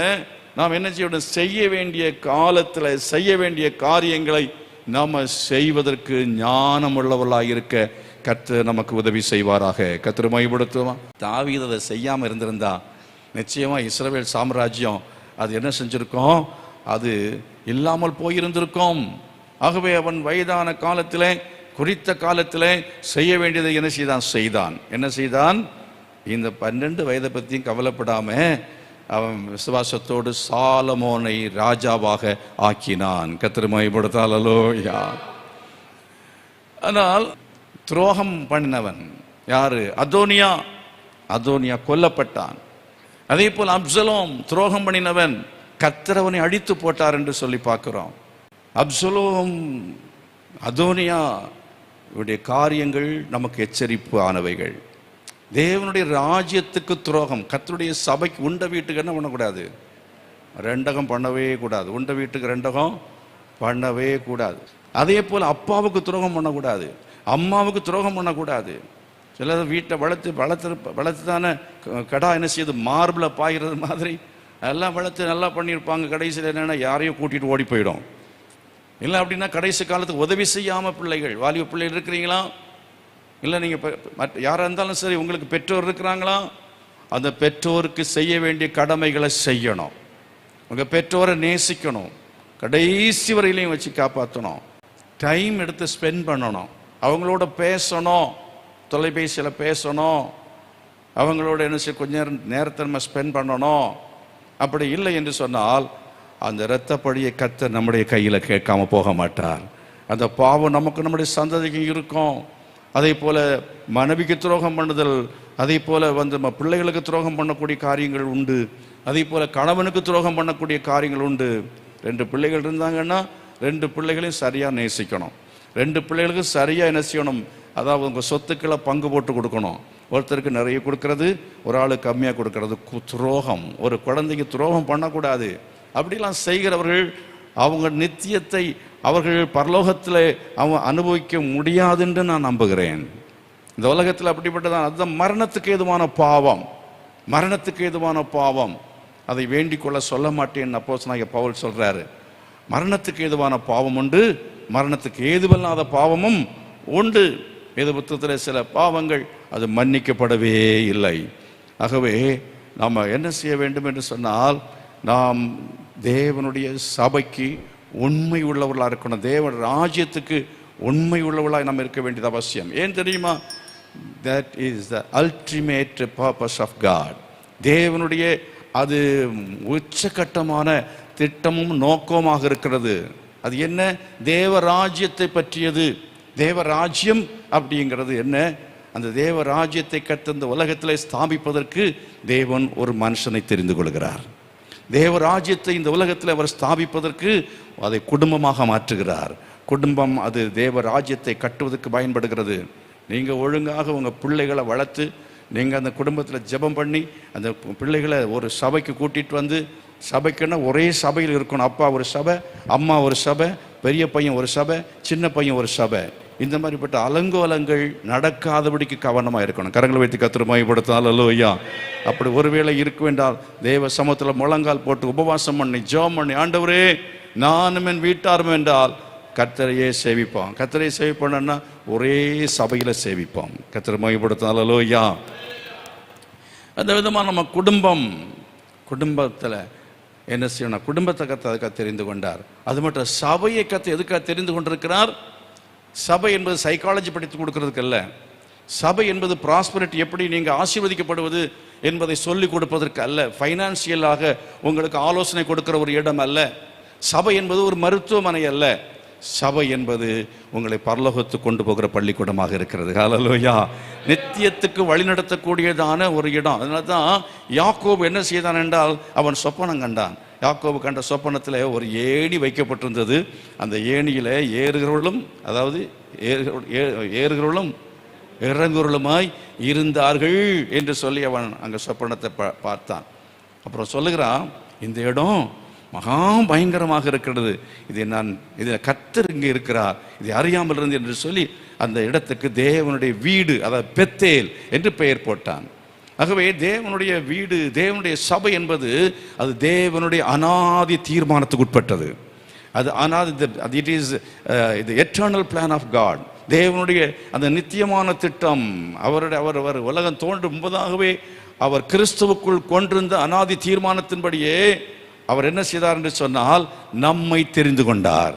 நாம் என்ன செய்யணும்? செய்ய வேண்டிய காலத்தில் செய்ய வேண்டிய காரியங்களை நாம் செய்வதற்கு ஞானம் உள்ளவர்களாக இருக்க கர்த்தர் நமக்கு உதவி செய்வாராக. கர்த்தர் மகிமைப்படுத்துவான். தாவீது அதை செய்யாமல் இருந்திருந்தா நிச்சயமா இஸ்ரவேல் சாம்ராஜ்யம் அது என்ன செஞ்சிருக்கோம்? அது இல்லாமல் போயிருந்திருக்கும். ஆகவே அவன் வயதான காலத்திலே, குறித்த காலத்திலே செய்ய வேண்டியதை என்ன செய்தான்? இந்த 12 வயதை பற்றியும் கவலைப்படாம அவன் விசுவாசத்தோடு சாலமோனை ராஜாவாக ஆக்கினான். கர்த்தர் மகிமைப்படுத்தால். அல்லேலூயா. ஆனால் துரோகம் பண்ணினவன் யாரு? அதோனியா கொல்லப்பட்டான். அதே போல் அப்சலோம் துரோகம் பண்ணினவன், கர்த்தர் அவனை அழித்து போட்டார் என்று சொல்லி பார்க்கிறோம். அப்சலோம், அதோனியா இவருடைய காரியங்கள் நமக்கு எச்சரிப்பு ஆனவைகள். தேவனுடைய ராஜ்யத்துக்கு துரோகம். கர்த்தருடைய சபைக்கு, உண்ட வீட்டுக்கு என்ன பண்ணக்கூடாது? ரெண்டகம் பண்ணவே கூடாது. உண்ட வீட்டுக்கு ரெண்டகம் பண்ணவே கூடாது. அதே போல் அப்பாவுக்கு துரோகம் பண்ணக்கூடாது, அம்மாவுக்கு துரோகம் பண்ணக்கூடாது. சிலர் வீட்டை வளர்த்து தானே கடா என்ன செய்யுது? மார்பில் பாய்கிறது மாதிரி எல்லாம் வளர்த்து நல்லா பண்ணியிருப்பாங்க. கடைசியில் என்னென்னா யாரையும் கூட்டிகிட்டு ஓடி போயிடும். இல்லை அப்படின்னா கடைசி காலத்துக்கு உதவி செய்யாமல் பிள்ளைகள், வாலிப பிள்ளைகள் இருக்கிறீங்களா? இல்லை நீங்கள் யாராக இருந்தாலும் சரி, உங்களுக்கு பெற்றோர் இருக்கிறாங்களா? அந்த பெற்றோருக்கு செய்ய வேண்டிய கடமைகளை செய்யணும். உங்கள் பெற்றோரை நேசிக்கணும், கடைசி வரையிலையும் வச்சு காப்பாற்றணும். டைம் எடுத்து ஸ்பெண்ட் பண்ணணும், அவங்களோட பேசணும், தொலைபேசியில் பேசணும், அவங்களோட என்ன செய்ய கொஞ்ச நேரத்தை நம்ம ஸ்பெண்ட் பண்ணணும். அப்படி இல்லை என்று சொன்னால் அந்த இரத்தப்பழியை கர்த்தர் நம்முடைய கையில் கேட்காம போக மாட்டார். அந்த பாவம் நமக்கு நம்முடைய சந்ததிக்கு இருக்கும். அதே போல் மனைவிக்கு துரோகம் பண்ணுதல், அதே போல் நம்ம பிள்ளைகளுக்கு துரோகம் பண்ணக்கூடிய காரியங்கள் உண்டு. அதே போல் கணவனுக்கு துரோகம் பண்ணக்கூடிய காரியங்கள் உண்டு. 2 பிள்ளைகள் இருந்தாங்கன்னா 2 பிள்ளைகளையும் சரியாக நேசிக்கணும். 2 பிள்ளைகளுக்கும் சரியாக என்ன செய்யணும், அதாவது உங்கள் சொத்துக்களை பங்கு போட்டு கொடுக்கணும். ஒருத்தருக்கு நிறைய கொடுக்கறது, ஒரு ஆளுக்கு கம்மியாக கொடுக்கறது துரோகம். ஒரு குழந்தைக்கு துரோகம் பண்ணக்கூடாது. அப்படிலாம் செய்கிறவர்கள் அவங்க நித்தியத்தை அவர்கள் பரலோகத்தில் அவங்க அனுபவிக்க முடியாது என்று நான் நம்புகிறேன். இந்த உலகத்தில் அப்படிப்பட்டதான். அதுதான் மரணத்துக்கு ஏதுவான பாவம். மரணத்துக்கு ஏதுவான பாவம். அதை வேண்டிக் கொள்ள சொல்ல மாட்டேன் அப்போஸ்தலனாகிய பவுல் சொல்றாரு. மரணத்துக்கு ஏதுவான பாவம் உண்டு, மரணத்துக்கு ஏதுவல்லாத பாவமும் உண்டு. வேத புத்தகத்தில் சில பாவங்கள் அது மன்னிக்கப்படவே இல்லை. ஆகவே நாம் என்ன செய்ய வேண்டும் என்று சொன்னால், நாம் தேவனுடைய சபைக்கு உண்மை உள்ளவர்களாக இருக்கணும். தேவ ராஜ்யத்துக்கு உண்மை உள்ளவர்களாக நாம் இருக்க வேண்டியது அவசியம். ஏன் தெரியுமா? that is the ultimate purpose of God. தேவனுடைய அது உச்சகட்டமான திட்டமும் நோக்கமாக இருக்கிறது. அது என்ன? தேவ ராஜ்யத்தை பற்றியது. தேவ ராஜ்யம் அப்படிங்கிறது என்ன? அந்த தேவ ராஜ்யத்தை கர்த்தர் இந்த உலகத்தில் ஸ்தாபிப்பதற்கு தேவன் ஒரு மனுஷனை தெரிந்து கொள்கிறார். தேவ ராஜ்யத்தை இந்த உலகத்தில் அவர் ஸ்தாபிப்பதற்கு அதை குடும்பமாக மாற்றுகிறார். குடும்பம் அது தேவ ராஜ்யத்தை கட்டுவதற்கு பயன்படுகிறது. நீங்கள் ஒழுங்காக உங்கள் பிள்ளைகளை வளர்த்து நீங்கள் அந்த குடும்பத்தில் ஜெபம் பண்ணி அந்த பிள்ளைகளை ஒரு சபைக்கு கூட்டிகிட்டு வந்து, சபைக்குன்னா ஒரே சபையில் இருக்கணும். அப்பா ஒரு சபை, அம்மா ஒரு சபை, பெரிய பையன் ஒரு சபை, சின்ன பையன் ஒரு சபை. இந்த மாதிரிப்பட்ட அலங்கோலங்கள் நடக்காதபடிக்கு கவனமாக இருக்கணும். கரங்களை வைத்து கர்த்தரை மகிமைப்படுத்தினால் அல்லேலூயா. அப்படி ஒருவேளை இருக்கும் என்றால் தேவ சமூகத்தில் முழங்கால் போட்டு உபவாசம் பண்ணி ஜெபம் பண்ணி, ஆண்டவரே நானும் என் வீட்டாரும் என்றால் கர்த்தரையே சேவிப்போம். கர்த்தரையே சேவிப்போம்னா ஒரே சபையில் சேவிப்போம். கர்த்தரை மகிமைப்படுத்தினால் அல்லேலூயா. அந்த விதமாக நம்ம குடும்பத்தில் என்ன செய்யணும்? குடும்பத்தை கர்த்தர் அதுக்காக தெரிந்து கொண்டார். அது மட்டும் சபையை கர்த்தர் எதுக்காக தெரிந்து கொண்டிருக்கிறார்? சபை என்பது சைக்காலஜி படித்து கொடுக்கறதுக்கு அல்ல. சபை என்பது ப்ராஸ்பரிட்டி, எப்படி நீங்கள் ஆசீர்வதிக்கப்படுவது என்பதை சொல்லிக் கொடுப்பதற்கு அல்ல. ஃபைனான்சியலாக உங்களுக்கு ஆலோசனை கொடுக்கிற ஒரு இடம் அல்ல. சபை என்பது ஒரு மருத்துவமனை அல்ல. சபை என்பது உங்களை பரலோகத்துக்கு கொண்டு போகிற பள்ளிக்கூடமாக இருக்கிறது. ஹல்லேலூயா. நித்தியத்துக்கு வழிநடத்தக்கூடியதான ஒரு இடம். அதனால தான் யாக்கோபு என்ன செய்தான் என்றால், அவன் சொப்பனம் கண்டான். யாக்கோபு கண்ட சொப்பனத்தில் ஒரு ஏணி வைக்கப்பட்டிருந்தது. அந்த ஏணியில் ஏறுகிறவர்களும், அதாவது ஏறுகிறவர்களும் இறங்குறவர்களுமாய் இருந்தார்கள் என்று சொல்லி அவன் அங்கே சொப்பனத்தை பார்த்தான். அப்புறம் சொல்லுகிறான், இந்த இடம் மகா பயங்கரமாக இருக்கிறது. இதில் கர்த்தர் இங்கே இருக்கிறார், இது அறியாமல் இருந்து என்று சொல்லி அந்த இடத்துக்கு தேவனுடைய வீடு, அதாவது பெத்தேல் என்று பெயர் போட்டான். ஆகவே தேவனுடைய வீடு, தேவனுடைய சபை என்பது அது தேவனுடைய அனாதி தீர்மானத்துக்கு உட்பட்டது. அது அனாதி, it is the eternal plan of God. தேவனுடைய அந்த நித்தியமான திட்டம். அவர் உலகம் தோன்றும் முன்பதாகவே அவர் கிறிஸ்துவுக்குள் கொண்டிருந்த அனாதி தீர்மானத்தின்படியே அவர் என்ன செய்தார் என்று சொன்னால், நம்மை தெரிந்து கொண்டார்.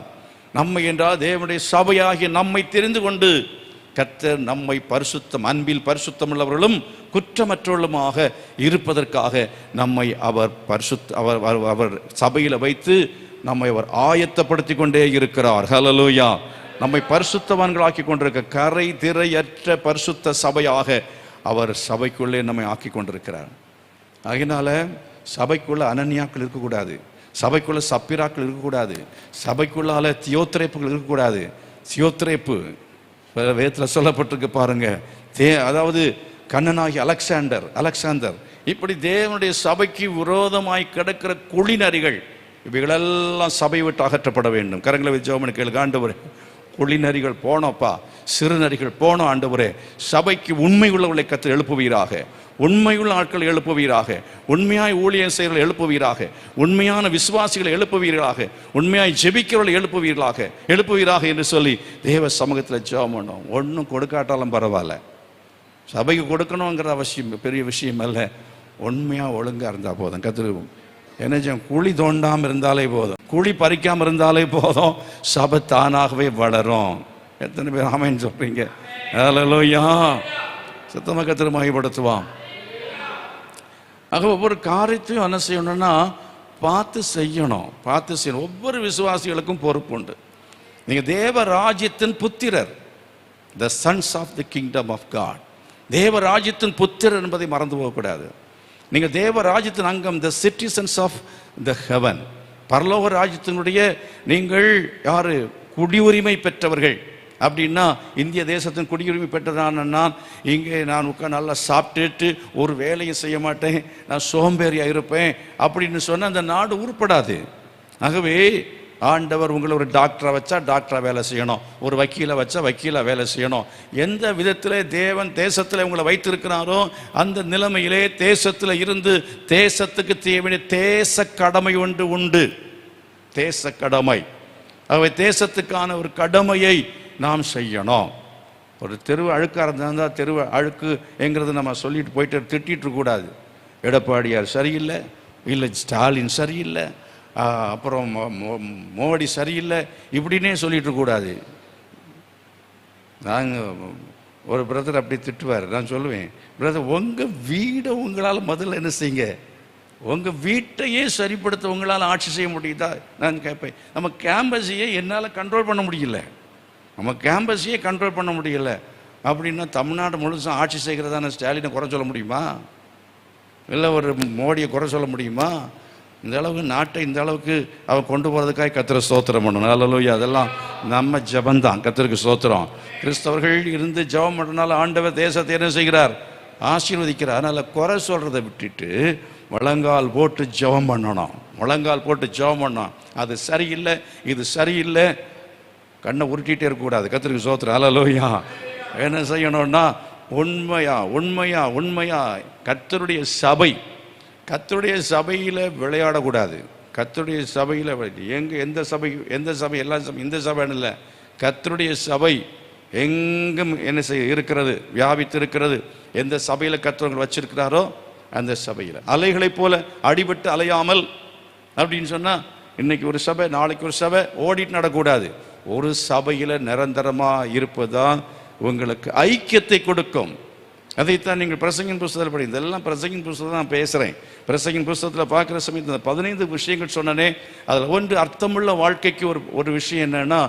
நம்மை என்றால் தேவனுடைய சபையாகிய நம்மை தெரிந்து கொண்டு கர்த்தர் நம்மை பரிசுத்தம், அன்பில் பரிசுத்தம் உள்ளவர்களும் குற்றமற்றவர்களுமாக இருப்பதற்காக நம்மை அவர் சபையில் வைத்து நம்மை அவர் ஆயத்தப்படுத்தி கொண்டே இருக்கிறார். ஹல்லேலூயா. நம்மை பரிசுத்தவான்களாக்கி கொண்டிருக்க கரை திரையற்ற பரிசுத்த சபையாக அவர் சபைக்குள்ளே நம்மை ஆக்கி கொண்டிருக்கிறார். அதனால சபைக்குள்ள அனன்யாக்கள் இருக்கக்கூடாது, சபைக்குள்ள சப்பிராக்கள் இருக்கக்கூடாது, சபைக்குள்ளால தியோத்திரேப்புகள் இருக்கக்கூடாது. தியோத்திரேப்பு வேதத்தில் சொல்லப்பட்டிருக்கு பாருங்க. அதாவது கண்ணனாகி அலெக்சாந்தர் இப்படி தேவனுடைய சபைக்கு விரோதமாய் கிடக்கிற குழிநரிகள், இவைகளெல்லாம் சபை விட்டு அகற்றப்பட வேண்டும். கரங்களை வச்சு ஜெபம் பண்ணி கேளுங்க. ஆண்டவரே, குழிநரிகள் போனோப்பா, சிறுநரிகள் போனோம் ஆண்டவரே. சபைக்கு உண்மை உள்ளவர்களை கர்த்தர் எழுப்புவீராக, உண்மையுள்ள ஆட்களை எழுப்புவீராக, உண்மையாய் ஊழியம் செய்கிறவர்களை எழுப்புவீராக, உண்மையான விசுவாசிகளை எழுப்புவீர்களாக, உண்மையாய் ஜெபிக்கிறவர்களை எழுப்புவீராக என்று சொல்லி தேவ சமூகத்தில் ஜெபம் பண்ணோம். ஒன்றும் கொடுக்காட்டாலும் பரவாயில்ல, சபைக்கு கொடுக்கணுங்கிற அவசியம் பெரிய விஷயம் அல்ல. உண்மையாக ஒழுங்காக இருந்தால் போதும். கற்றுருவோம். என்ன, குழி தோண்டாமல் இருந்தாலே போதும், குழி பறிக்காமல் இருந்தாலே போதும், சபை தானாகவே வளரும். எத்தனை பேர் ஆமென் சொல்றீங்க? ஹல்லேலூயா. சத்தமாக கர்த்தரை மகிமைப்படுத்துவான். ஆக ஒவ்வொரு காரியத்தையும் என்ன செய்யணும்னா பார்த்து செய்யணும். ஒவ்வொரு விசுவாசிகளுக்கும் பொறுப்பு உண்டு. நீங்கள் தேவ ராஜ்யத்தின் புத்திரர், the sons of the kingdom of God. தேவ ராஜ்யத்தின் புத்திரர் என்பதை மறந்து போகக்கூடாது. நீங்கள் தேவ ராஜ்யத்தின் அங்கம், the citizens of the heaven. பரலோக ராஜ்யத்தினுடைய நீங்கள் யாரு? குடியுரிமை பெற்றவர்கள். அப்படின்னா இந்திய தேசத்தின் குடியுரிமை பெற்றதான நான் இங்கே நான் உட்காந்து நல்லா சாப்பிட்டுட்டு ஒரு வேலையும் செய்ய மாட்டேன், நான் சோம்பேறியாக இருப்பேன் அப்படின்னு சொன்னால் அந்த நாடு உருப்படாது. ஆகவே ஆண்டவர் உங்களை ஒரு டாக்டரை வச்சா டாக்டராக வேலை செய்யணும், ஒரு வக்கீலை வச்சா வக்கீலாக வேலை செய்யணும். எந்த விதத்தில் தேவன் தேசத்தில் உங்களை வைத்திருக்கிறாரோ அந்த நிலைமையிலே தேசத்தில் இருந்து தேசத்துக்கு தேவையான தேச கடமை ஒன்று உண்டு. தேச கடமை. ஆகவே தேசத்துக்கான ஒரு கடமையை நாம் செய்யணும். ஒரு தெருவு அழுக்காக இருந்தால் தெருவு அழுக்கு என்கிறது நம்ம சொல்லிட்டு போயிட்டு திட்டிகிட்டு இருக்கக்கூடாது. எடப்பாடியார் சரியில்லை, இல்லை ஸ்டாலின் சரியில்லை, அப்புறம் மோடி சரியில்லை, இப்படின்னே சொல்லிட்டு இருக்கக்கூடாது. நாங்கள் ஒரு பிரதர் அப்படி திட்டுவார். நான் சொல்லுவேன், பிரதர் உங்கள் வீடை உங்களால் முதல்ல என்ன செய்யுங்க, உங்கள் வீட்டையே சரிப்படுத்த உங்களால் ஆட்சி செய்ய முடியுதா? நான் கேட்பேன். நம்ம கேம்பஸையே என்னால் கண்ட்ரோல் பண்ண முடியல, அப்படின்னா தமிழ்நாடு முழுசும் ஆட்சி செய்கிறதான ஸ்டாலினை குறை சொல்ல முடியுமா? இல்லை ஒரு மோடியை குறை சொல்ல முடியுமா? இந்த அளவுக்கு நாட்டை இந்த அளவுக்கு அவன் கொண்டு போகிறதுக்காக கர்த்தரை ஸ்தோத்திரம் பண்ணணும். அல்லேலூயா. அதெல்லாம் நம்ம ஜபந்தான். கர்த்தருக்கு ஸ்தோத்திரம். கிறிஸ்தவர்கள் இருந்து ஜபம் பண்ணுறதுனால ஆண்டவர் தேசத்தை என்ன செய்கிறார்? ஆசீர்வதிக்கிறார். அதனால் குறை சொல்கிறத விட்டுட்டு முழங்கால் போட்டு ஜபம் பண்ணணும். அது சரியில்லை, இது சரியில்லை, கண்ணை உருட்டிகிட்டே இருக்கக்கூடாது. கர்த்தருக்கு ஸ்தோத்திரம். அல்லேலூயா. என்ன செய்யணும்னா உண்மையா கர்த்தருடைய சபையில் விளையாடக்கூடாது. கர்த்தருடைய சபையில் எந்த சபை எல்லா சபை இந்த சபைன்னு இல்லை, கர்த்தருடைய சபை எங்கும் என்ன செய்ய இருக்கிறது, வியாபித்து இருக்கிறது. எந்த சபையில் கர்த்தர் வச்சிருக்கிறாரோ அந்த சபையில் அலைகளை போல அடிபட்டு அலையாமல் அப்படின்னு சொன்னால் இன்னைக்கு ஒரு சபை நாளைக்கு ஒரு சபை ஓடிட்டு நடக்கூடாது. ஒரு சபையில் நிரந்தரமாக இருப்பதுதான் உங்களுக்கு ஐக்கியத்தை கொடுக்கும். அதைத்தான் நீங்கள் பிரசங்கின் புஸ்தகத்தில் படி, இதெல்லாம் பிரசங்கின் புஸ்தகத்தில் நான் பேசுகிறேன். பிரசங்கின் புஸ்தகத்தில் பார்க்குற சமயத்தில் 15 விஷயங்கள் சொன்னனே, அதில் ஒன்று அர்த்தமுள்ள வாழ்க்கைக்கு ஒரு விஷயம் என்னன்னா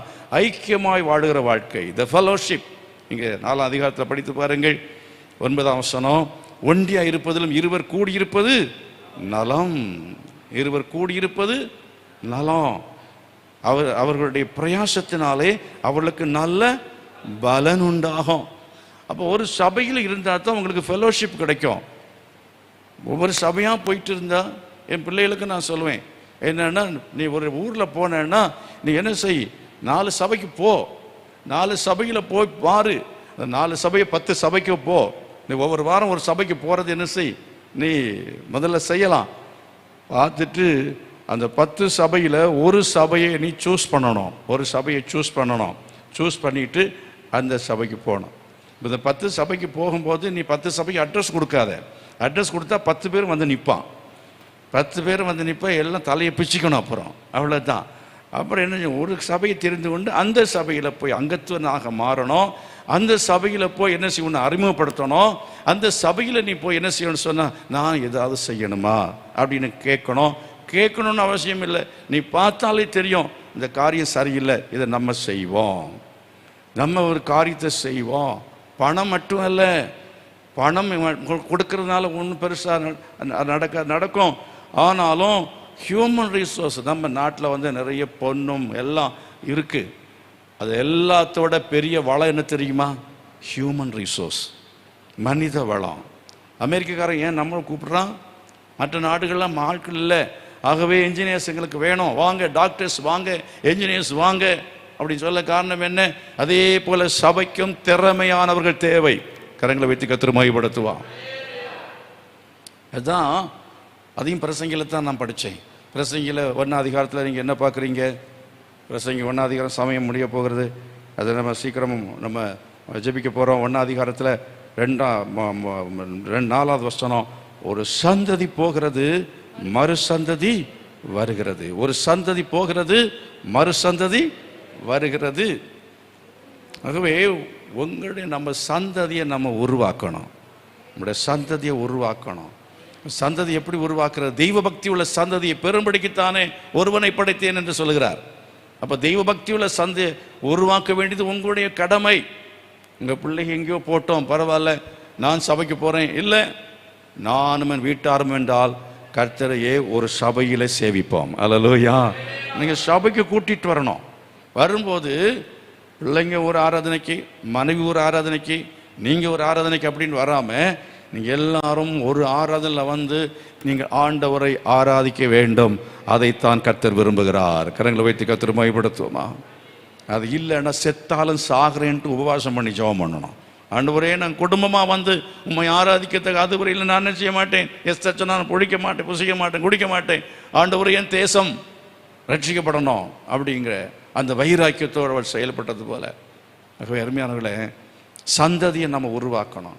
ஐக்கியமாய் வாழுகிற வாழ்க்கை, த ஃபெலோஷிப். நீங்கள் 4ஆம் அதிகாரத்தில் படித்து பாருங்கள், 9ஆம் வசனம். ஒன்றியா இருப்பதிலும் இருவர் கூடியிருப்பது நலம். அவர்களுடைய பிரயாசத்தினாலே அவர்களுக்கு நல்ல பலன் உண்டாகும். அப்போ ஒரு சபையில் இருந்தால் தான் உங்களுக்கு ஃபெலோஷிப் கிடைக்கும். ஒவ்வொரு சபையாக போயிட்டு இருந்தால் என் பிள்ளைகளுக்கு நான் சொல்லுவேன் என்னன்னா, நீ ஒரு ஊரில் போனேன்னா நீ என்ன செய், 4 சபைக்கு போ, 4 சபையில் போய் பாரு. அந்த 4 சபையை 10 சபைக்கு போ. நீ ஒவ்வொரு வாரம் ஒரு சபைக்கு போகிறது என்ன செய், நீ முதல்ல செய்யலாம். பார்த்துட்டு அந்த 10 சபையில் ஒரு சபையை நீ சூஸ் பண்ணணும். சூஸ் பண்ணிவிட்டு அந்த சபைக்கு போகணும். இந்த 10 சபைக்கு போகும்போது நீ 10 சபைக்கு அட்ரஸ் கொடுக்காத. அட்ரஸ் கொடுத்தா 10 பேர் வந்து நிற்பான். 10 பேர் வந்து நிற்பா, எல்லாம் தலையை பிச்சுக்கணும். அப்புறம் அவ்வளோதான். அப்புறம் என்ன, ஒரு சபையை தெரிந்து கொண்டு அந்த சபையில் போய் அங்கத்துவனாக மாறணும். அந்த சபையில் போய் என்ன செய்யணும், அறிமுகப்படுத்தணும். அந்த சபையில் நீ போய் என்ன செய்யணும்னு சொன்னால், நான் ஏதாவது செய்யணுமா அப்படின்னு கேட்கணும்னு அவசியம் இல்லை. நீ பார்த்தாலே தெரியும் இந்த காரியம் சரியில்லை, இதை நம்ம செய்வோம். நம்ம ஒரு காரியத்தை செய்வோம். பணம் மட்டும் அல்ல, பணம் கொடுக்கறதுனால ஒன்றும் பெருசாக நடக்கும். ஆனாலும் ஹியூமன் ரிசோர்ஸ் நம்ம நாட்டில் வந்து நிறைய பொண்ணும் எல்லாம் இருக்குது. அது எல்லாத்தோட பெரிய வளம் என்ன தெரியுமா? ஹியூமன் ரிசோர்ஸ், மனித வளம். அமெரிக்காக்காரன் ஏன் நம்மளை கூப்பிட்றான்? மற்ற நாடுகள்லாம் ஆட்கள் இல்லை. ஆகவே என்ஜினியர்ஸ் எங்களுக்கு வேணும், வாங்க டாக்டர்ஸ் வாங்க, என்ஜினியர்ஸ் வாங்க அப்படின்னு சொல்ல காரணம் என்ன? அதே போல சபைக்கும் திறமையானவர்கள் தேவை. கரங்களை வைத்து கர்த்தரை மகிமைப்படுத்துவான். அதுதான், அதையும் பிரசங்கில தான் நான் படித்தேன். பிரசங்கில 1ஆம் அதிகாரத்தில் நீங்கள் என்ன பார்க்குறீங்க? பிரசங்கி 1ஆம் அதிகாரம் சமயம் முடிய போகிறது. அதை நம்ம சீக்கிரமும் நம்ம ஜெபிக்க போகிறோம். 1ஆம் அதிகாரத்தில் 4வது வசனம், ஒரு சந்ததி போகிறது, மறு சந்ததி வருகிறது. ஒரு சந்ததி போகிறது, மறு சந்ததி வருகிறது. ஆகவே உங்களுடைய நம்ம சந்ததியை நம்ம உருவாக்கணும். நம்முடைய சந்ததியை உருவாக்கணும். சந்ததி எப்படி உருவாக்குறது? தெய்வ பக்தி உள்ள சந்ததியை பெரும்படிக்குத்தானே ஒருவனை படைத்தேன் என்று சொல்கிறார். அப்போ தெய்வ பக்தி உள்ள சந்ததியை உருவாக்க வேண்டியது உங்களுடைய கடமை. உங்கள் பிள்ளைங்க எங்கேயோ போட்டோம், பரவாயில்ல, நான் சபைக்கு போகிறேன், இல்லை நானும் என் வீட்டாரும் என்றால் கர்த்தரையே ஒரு சபையில் சேவிப்போம். அல்லேலூயா. நீங்கள் சபைக்கு கூட்டிகிட்டு வரணும். வரும்போது பிள்ளைங்க ஒரு ஆராதனைக்கு, மனைவி ஒரு ஆராதனைக்கு, நீங்கள் ஒரு ஆராதனைக்கு அப்படின்னு வராமல் நீங்கள் எல்லாரும் ஒரு ஆராதனையில் வந்து நீங்கள் ஆண்டவரை ஆராதிக்க வேண்டும். அதைத்தான் கர்த்தர் விரும்புகிறார். கரங்களை வைத்து கர்த்தர் மகிமைப்படுத்துவோமா? அது இல்லைன்னா செத்தாலும் சாகிறேன்ட்டு உபவாசம் பண்ணி ஜெபம் பண்ணணும். ஆண்டவரே, நான் குடும்பமாக வந்து உண்மை ஆராதிக்கிறதுக்கு அதுவரை இல்லை, நான் என்ன செய்ய மாட்டேன், நான் பொழிக்க மாட்டேன், புசிக்க மாட்டேன், குடிக்க மாட்டேன், ஆண்டவரே என் தேசம் ரட்சிக்கப்படணும் அப்படிங்கிற அந்த வைராக்கியத்தோடு அவர் செயல்பட்டது போல. ஆகவே அருமையானவர்களே, சந்ததியை நம்ம உருவாக்கணும்.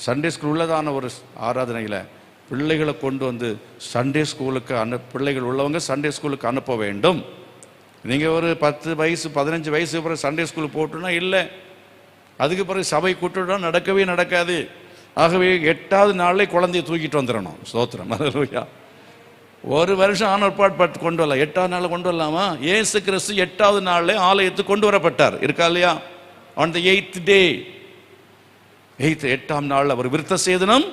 சண்டே ஸ்கூல் உள்ளதான ஒரு ஆராதனையில் பிள்ளைகளை கொண்டு வந்து சண்டே ஸ்கூலுக்கு பிள்ளைகள் உள்ளவங்க சண்டே ஸ்கூலுக்கு அனுப்ப வேண்டும். நீங்கள் ஒரு 10 வயசு 15 வயசு பிறகு சண்டே ஸ்கூலுக்கு போட்டுனா இல்லை, அதுக்கு பிறகு சபை கூட்டுனா நடக்கவே நடக்காது. ஆகவே 8வது நாளே குழந்தைய தூக்கிட்டு வந்துடணும். ஸ்தோத்திரம். அல்லேலூயா. ஒரு வருஷம் ஆனற்பாடு கொண்டு வரலாம், 8வது நாள் கொண்டு வரலாமா? இயேசு கிறிஸ்து 8வது நாளில் ஆலயத்துக்கு கொண்டு வரப்பட்டார், இருக்கா இல்லையா? ஆன் தி 8th day, 8ஆம் நாள் அவர் விருத்த சேதனம்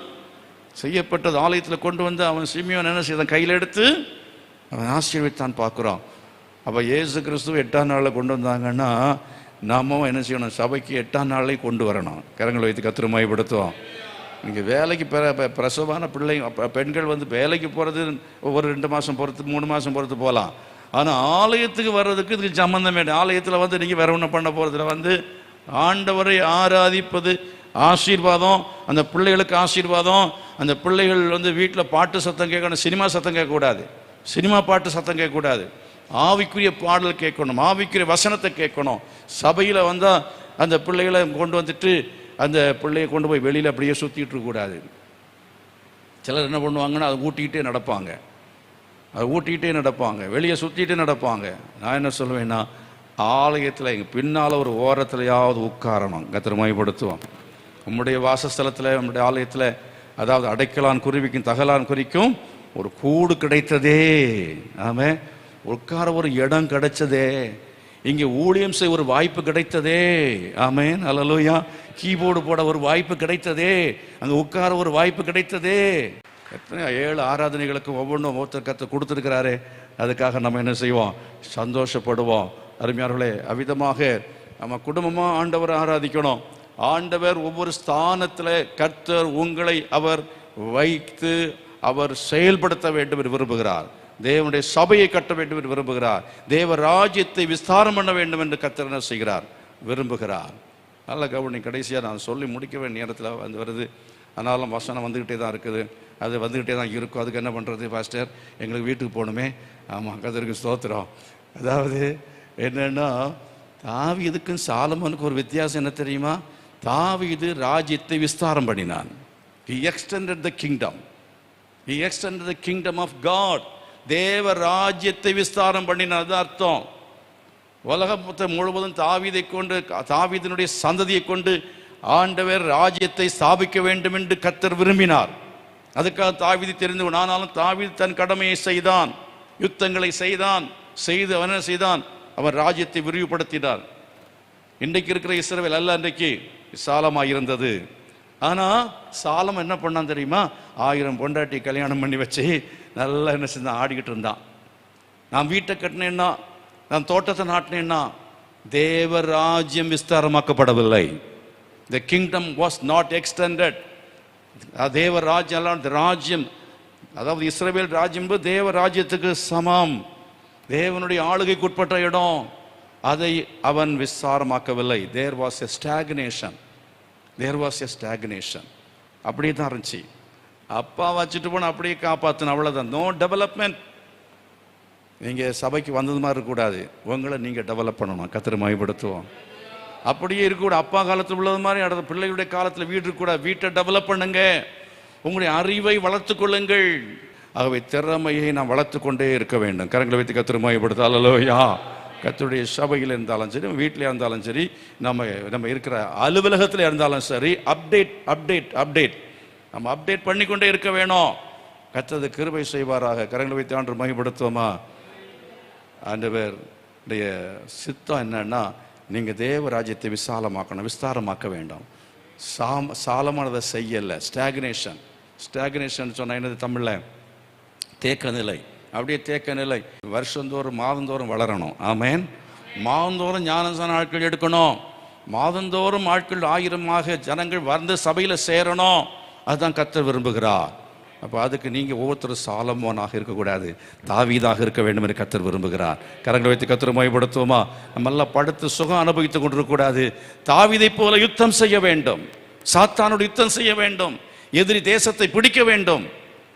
செய்யப்பட்டது. ஆலயத்தில் கொண்டு வந்து அவன் சிமியோன் என்ன செய்தான், கையில் எடுத்து அவன் ஆசீர்வதித்தான் பார்க்குறோம். அப்போ இயேசு கிறிஸ்துவ 8ஆம் நாளில் கொண்டு வந்தாங்கன்னா நாம என்ன செய்யணும்? சபைக்கு 8ஆம் நாளே கொண்டு வரணும். கரங்களை வைத்து கர்த்தரை மகிமைப்படுத்துவோம். நீங்கள் வேலைக்கு பிரசவான பெண்கள் வந்து வேலைக்கு போகிறது ஒரு 2 மாதம் பொறுத்து 3 மாதம் பொறுத்து போகலாம். ஆனால் ஆலயத்துக்கு வர்றதுக்கு இதுக்கு சம்மந்தம் வேணும். ஆலயத்தில் வந்து நீங்கள் வேற ஒன்றும் பண்ண போகிறதுல வந்து ஆண்டவரை ஆராதிப்பது ஆசீர்வாதம், அந்த பிள்ளைகளுக்கு ஆசீர்வாதம். அந்த பிள்ளைகள் வந்து வீட்டில் பாட்டு சத்தம் கேட்கணும், சினிமா சத்தம் கேட்கக்கூடாது, சினிமா பாட்டு சத்தம் கேட்கக்கூடாது. ஆவிக்குரிய பாடல் கேட்கணும், ஆவிக்குரிய வசனத்தை கேட்கணும். சபையில் வந்தால் அந்த பிள்ளைகளை கொண்டு வந்துட்டு அந்த பிள்ளையை கொண்டு போய் வெளியில் அப்படியே சுற்றிட்டு இருக்கக்கூடாது. சிலர் என்ன பண்ணுவாங்கன்னா அதை ஊட்டிக்கிட்டே நடப்பாங்க, வெளியே சுற்றிக்கிட்டே நடப்பாங்க. நான் என்ன சொல்லுவேன்னா, ஆலயத்தில் எங்கள் பின்னால் ஒரு ஓரத்துலையாவது உட்காரணும். கர்த்தரை மகிமைப்படுத்துவோம். நம்முடைய வாசஸ்தலத்தில், நம்முடைய ஆலயத்தில், அதாவது அடைக்கலான் குருவிக்கும் தகலான் குறிக்கும் ஒரு கூடு கிடைத்ததே. ஆமே, உட்கார ஒரு இடம் கிடைச்சதே, இங்கே ஊழியம் செய்ய ஒரு வாய்ப்பு கிடைத்ததே. ஆமேன், அல்லேலூயா. கீபோர்டு போட ஒரு வாய்ப்பு கிடைத்ததே, அங்கே உட்கார ஒரு வாய்ப்பு கிடைத்ததே. எத்தனை 7 ஆராதனைகளுக்கு ஒவ்வொன்றும் ஒருத்தர் கற்று கொடுத்துருக்கிறாரே, அதுக்காக நம்ம என்ன செய்வோம்? சந்தோஷப்படுவோம். அருமையானவர்களே, அவ்விதமாக நம்ம குடும்பமாக ஆண்டவரை ஆராதிக்கணும். ஆண்டவர் ஒவ்வொரு ஸ்தானத்தில் கர்த்தர் உங்களை அவர் வைத்து அவர் செயல்படுத்த வேண்டும் என்று விரும்புகிறார். தேவனுடைய சபையை கட்ட வேண்டும் என்று விரும்புகிறார். தேவ ராஜ்யத்தை விஸ்தாரம் பண்ண வேண்டும் என்று கர்த்தர் என்ன செய்கிறார்? விரும்புகிறார். நல்ல கவனி. கடைசியாக நான் சொல்லி முடிக்க வேண்டிய நேரத்தில் வந்து வருது. ஆனாலும் வசனம் வந்துக்கிட்டே தான் இருக்குது, அது வந்துக்கிட்டே தான் இருக்கும். அதுக்கு என்ன பண்ணுறது பாஸ்டர்? எங்களுக்கு வீட்டுக்கு போகணுமே. ஆமாம், கர்த்தருக்கு ஸ்தோத்திரம். அதாவது என்னன்னா, தாவீதுக்கும் சாலமோனுக்கு ஒரு வித்தியாசம் என்ன தெரியுமா? தாவீது ராஜ்யத்தை விஸ்தாரம் பண்ணினான். He extended the kingdom. He extended the kingdom of God. தேவ ராஜ்யத்தை விஸ்தாரம் பண்ணினான். அர்த்தம் உலகத்தை முழுவதும் தாவீதை கொண்டு, தாவீதினுடைய சந்ததியை கொண்டு ஆண்டவர் ராஜ்யத்தை ஸ்தாபிக்க வேண்டும் என்று கர்த்தர் விரும்பினார். அதுக்காக தாவீது தெரிந்து, ஆனாலும் தாவீது தன் கடமையை செய்தான், யுத்தங்களை செய்து அவன் என்ன செய்தான்? அவன் ராஜ்யத்தை விரிவுபடுத்தினார். இன்றைக்கு இருக்கிற இஸ்ரவேல் அல்ல, அன்றைக்கு சாலமாக இருந்தது. ஆனால் சாலம் என்ன பண்ணான் தெரியுமா? 1000 பொண்டாட்டி கல்யாணம் பண்ணி வச்சு நல்லா என்ன செஞ்சான்? ஆடிக்கிட்டு இருந்தான். நான் வீட்டை கட்டினேன்னா, நான் தோட்டத்தை நாட்டினேன்னா, தேவ ராஜ்யம் விஸ்தாரமாக்கப்படவில்லை. The kingdom was not extended. தேவ ராஜ்யம், அதாவது இஸ்ரவேல் ராஜ்யம் தேவ ராஜ்யத்துக்கு சமம், தேவனுடைய ஆளுகைக்கு உட்பட்ட இடம். அதை அவன் விஸ்தாரமாக்கவில்லை. There was a stagnation. அப்படியே தான் இருந்துச்சு. அப்பா வச்சுட்டு போன அப்படியே காப்பாற்றணும், அவ்வளோதான். No development. நீங்கள் சபைக்கு வந்தது மாதிரி இருக்கக்கூடாது, உங்களை நீங்கள் டெவலப் பண்ணணும். கர்த்தரை மகிமைப்படுத்துவோம். அப்படியே இருக்கக்கூடாது. அப்பா காலத்தில் உள்ளது மாதிரி அடுத்த பிள்ளைகளுடைய காலத்தில் வீடு இருக்கக்கூடாது. வீட்டை டெவலப் பண்ணுங்க, உங்களுடைய அறிவை வளர்த்து கொள்ளுங்கள். ஆகவே திறமையை நாம் வளர்த்து கொண்டே இருக்க வேண்டும். கரங்களை வைத்து கர்த்தரை மகிமைப்படுத்த. அல்லேலூயா. கர்த்தருடைய சபையில் இருந்தாலும் சரி, வீட்டில் இருந்தாலும் சரி, நம்ம இருக்கிற அலுவலகத்தில் இருந்தாலும் சரி, அப்டேட் நம்ம அப்டேட் பண்ணிக்கொண்டே இருக்க வேணும். கர்த்தர் கிருபை செய்வாராக. கரங்களை வைத்து ஆண்டு மகிமைப்படுத்துவோமா? ஆண்டவருடைய சித்தம் என்னன்னா, நீங்கள் தேவ ராஜ்யத்தை விசாலமாக்கணும், விஸ்தாரமாக்க வேண்டாம். சாலமானதை செய்யலை. ஸ்டாக்னேஷன் சொன்னால் என்னது தமிழில்? தேக்க நிலை. அப்படியே தேக்க நிலை. வருஷந்தோறும் மாதந்தோறும் வளரணும். ஆமேன். மாதந்தோறும் ஞானசான ஆட்கள் எடுக்கணும். மாதந்தோறும் ஆட்கள் 1000 ஜனங்கள் வந்து சபையில் சேரணும். அதுதான் கர்த்தர் விரும்புகிறார். அப்போ அதுக்கு நீங்கள் ஒவ்வொருத்தரும் சாலமோனாக இருக்கக்கூடாது, தாவீதாக இருக்க வேண்டும் என்று கர்த்தர் விரும்புகிறார். கரங்களை வைத்து கர்த்தரை மகிமைப்படுத்துவோமா? நம்மெல்லாம் படுத்து சுகம் அனுபவித்துக் கொண்டிருக்கக்கூடாது. தாவீதை போல யுத்தம் செய்ய வேண்டும். சாத்தானோடு யுத்தம் செய்ய வேண்டும். எதிரி தேசத்தை பிடிக்க வேண்டும்.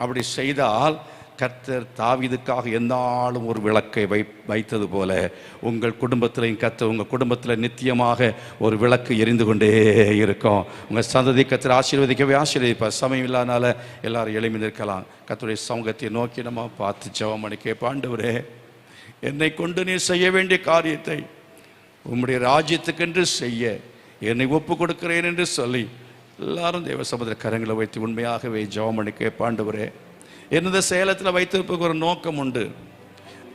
அப்படி செய்தால் கர்த்தர் தாவீதுக்காக எந்நாளும் ஒரு விளக்கை வைத்தது போல உங்கள் குடும்பத்திலையும் கர்த்தர் உங்கள் குடும்பத்தில் நித்தியமாக ஒரு விளக்கு எரிந்து கொண்டே இருக்கும். உங்கள் சந்ததி கர்த்தர் ஆசீர்வதிக்கவே ஆசீர்வதிப்பார். சமயம் இல்லாதனால எல்லாரும் எழுப்பி நிற்கலாம். கர்த்தருடைய சமூகத்தை நோக்கி நம்ம பார்த்து ஜெபம் பண்ணி கேட்போம். ஆண்டவரே, என்னை கொண்டு நீ செய்ய வேண்டிய காரியத்தை உம்முடைய ராஜ்யத்துக்கென்று செய்ய என்னை ஒப்பு கொடுக்கிறேன் என்று சொல்லி எல்லாரும் தேவ சமுதிர கரங்களை வைத்து உண்மையாகவே ஜெபம் பண்ணி கேட்போம். ஆண்டவரே, என்னது சேலத்தில் வைத்திருப்பதற்கு ஒரு நோக்கம் உண்டு.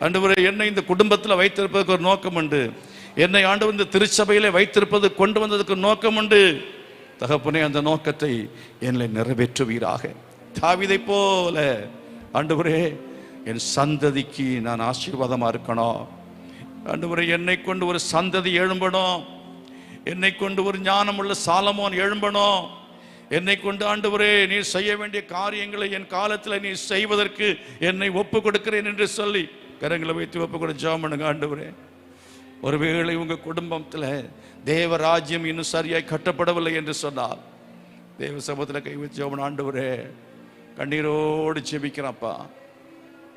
ஆண்டவரே, என்னை இந்த குடும்பத்தில் வைத்திருப்பதற்கு ஒரு நோக்கம் உண்டு. என்னை ஆண்டவர் இந்த திருச்சபையிலே வைத்திருப்பது கொண்டு வந்ததுக்கு நோக்கம் உண்டு. தகப்பனே, அந்த நோக்கத்தை என்னை நிறைவேற்றுவீராக. தாவீதை போல ஆண்டவரே, என் சந்ததிக்கு நான் ஆசீர்வாதமாக இருக்கணும். ஆண்டவரே, என்னை கொண்டு ஒரு சந்ததி எழும்பணும். என்னை கொண்டு ஒரு ஞானமுள்ள சாலமோன் எழும்பணும். என்னை கொண்டு ஆண்டவரே, நீ செய்ய வேண்டிய காரியங்களை என் காலத்தில் நீ செய்வதற்கு என்னை ஒப்பு கொடுக்கிறேன் என்று சொல்லி கரங்களை வைத்து ஒப்பு கொடு ஜெபம் பண்ணுங்க. ஆண்டவரே, ஒருவேளை உங்கள் குடும்பத்தில் தேவ ராஜ்யம் இன்னும் சரியாய் கட்டப்படவில்லை என்று சொன்னால் தேவ சமூகத்தில் கை வச்சு ஜெபம். ஆண்டவரே, கண்ணீரோடு ஜெபிக்கிறப்பா,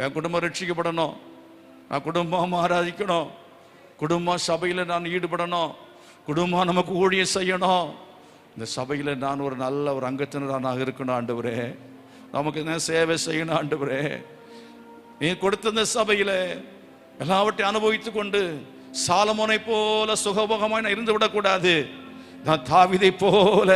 என் குடும்பம் ரட்சிக்கப்படணும். நான் குடும்பம் ஆராதிக்கணும். குடும்பம் சபையில் நான் ஈடுபடணும். குடும்பம் நமக்கு ஊழியம் செய்யணும். இந்த சபையில் நான் ஒரு நல்ல ஒரு அங்கத்தினராக இருக்கணும். ஆண்டவரே, நமக்கு என்ன சேவை செய்யணும். ஆண்டவரே, நீ கொடுத்த இந்த சபையில் எல்லாவற்றையும் அனுபவித்து கொண்டு சாலமோனை போல சுகபோகமாய் நான் இருந்து விடக்கூடாது. நான் தாவீதை போல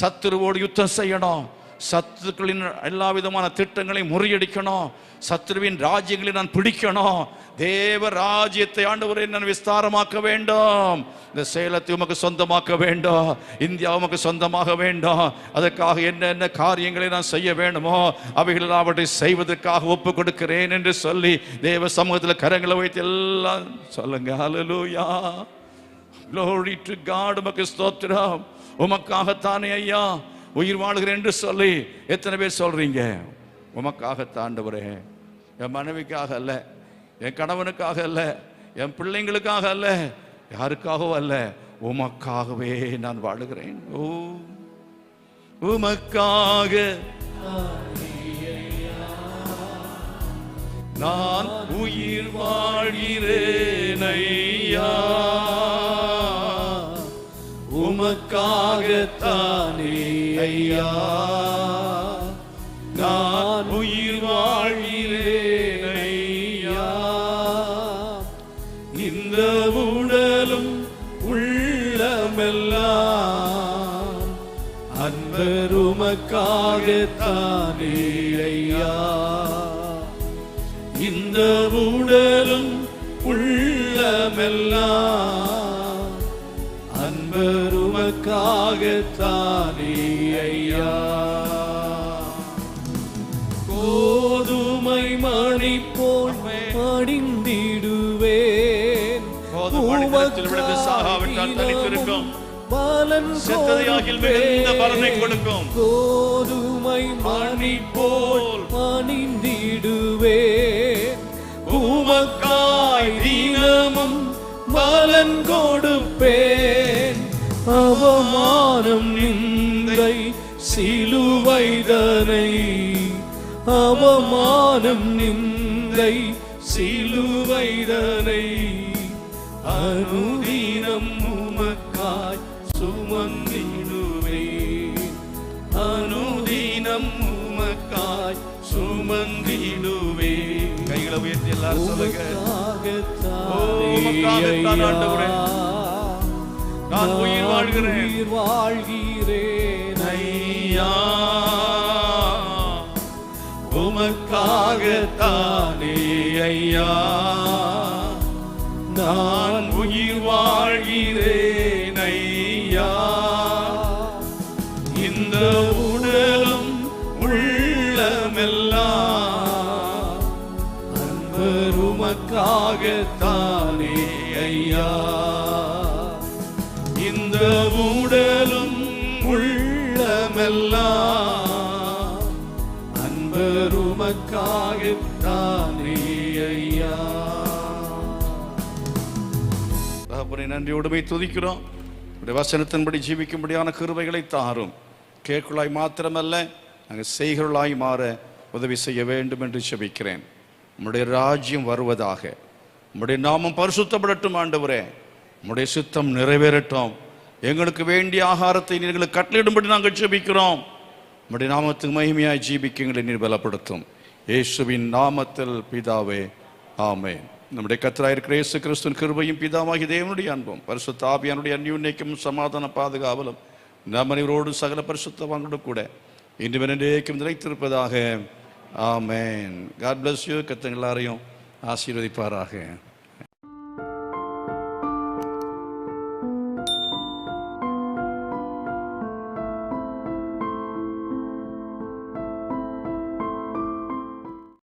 சத்துருவோடு யுத்தம் செய்யணும். சத்துருக்களின் எல்லா விதமான திட்டங்களையும் முறியடிக்கணும். சத்துருவின் ராஜ்யங்களை நான் பிடிக்கணும். தேவ ராஜ்யத்தை ஆண்டவரே நான் விஸ்தாரமாக்க வேண்டும். இந்த சேலத்தை உமக்கு சொந்தமாக்க வேண்டும். இந்தியா உமக்கு சொந்தமாக வேண்டும். அதற்காக என்னென்ன காரியங்களை நான் செய்ய வேண்டுமோ அவைகள் அவற்றை செய்வதற்காக ஒப்பு கொடுக்கிறேன் என்று சொல்லி தேவ சமூகத்தில் கரங்களை வைத்து எல்லாம் சொல்லுங்க. ஹல்லேலூயா, glory to God. உமக்கு ஸ்தோத்திரம். உமக்காகத்தானே ஐயா உயிர் வாழுகிறேன் என்று சொல்லி எத்தனை பேர் சொல்றீங்க? உமக்காகத்தான் ஆண்டவரே, என் மனைவிக்காக அல்ல, என் கணவனுக்காக அல்ல, என் பிள்ளைங்களுக்காக அல்ல, யாருக்காகவும் அல்ல, உமக்காகவே நான் வாழுகிறேன். ஓ, உமக்காக நான் உயிர் வாழ்கிறேன் ஐயா. உமக்காகத்தானே ஐயா நான் உயிர் வாழ்கிறேன் ஐயா. இந்த உடலும் உள்ளமெல்லாம் அன்பர் உமக்காகத்தானே ஐயா. இந்த உடலும் உள்ளமெல்லாம் அன்பர் உமக்காகத்தானே ஐயா. கோதுமை மணி போல் படிந்திடுவேன். பலன் கொடுக்கும். கோதுமை மணி போல் பணிந்திடுவேன். உமக்காய் தினமும் பலன் கொடுப்பேன். அவமானம் நிந்தை சிலுவைதனை, அவமானம் நிந்தை சிலுவைதனை அனுதினம் உமக்காய் சுமந்திடுவேன். அனுதினம் உமக்காய் சுமந்திடுவேன். கைகளை உயர்த்தி எல்லாரும் சொல்லுங்க. உமக்காகத்தான் ஆண்டவரே நான் உயிர் வாழ்கிறேன் ஐயா. உமக்காகத்தானே ஐயா நான் உயிர் வாழ்கிறேன் ஐயா. இந்த உடலும் உள்ளமெல்லாம் அன்பர் உமக்காகத்தானே ஐயா. இந்த உடலும் உள்ளமெல்லாம் அன்பர் உமக்காகத்தானே ஐயா. நன்றியோடுமை துதிக்கிறோம். வசனத்தின்படி ஜீவிக்கும்படியான கிருபைகளை தாரும். கேட்குள்ளாய் மாத்திரமல்ல, நாங்கள் செய்களாய் மாற உதவி செய்ய வேண்டும் என்று ஜெபிக்கிறேன். உம்முடைய ராஜ்யம் வருவதாக, உம்முடைய நாமம் பரிசுத்தப்படட்டும் ஆண்டவரே, உம்முடைய சித்தம் நிறைவேறட்டும். எங்களுக்கு வேண்டிய ஆகாரத்தை நீங்களுக்கு கட்டளையிடும்படி நாங்கள் ஜெபிக்கிறோம். உம்முடைய நாமத்துக்கு மகிமையாய் ஜீவிக்கங்களை நீர் பலப்படுத்தும். இயேசுவின் நாமத்தில் பிதாவே, ஆமென். நம்முடைய கர்த்தராயிருக்கிற இயேசு கிறிஸ்துவின் கிருபையும் பிதாவாகிய தேவனுடைய அன்பும் பரிசுத்த ஆவியானுடைய அந்யோன்யக்கும் சமாதான பாதுகாவலும் நம் அனைவரோடு சகல பரிசுத்தவான்களோடு கூட இன்று என்றைக்கும் நிலைத்திருப்பதாக. ஆமென். God bless you. கர்த்தர் எல்லாரையும் ஆசீர்வதிப்பாராக.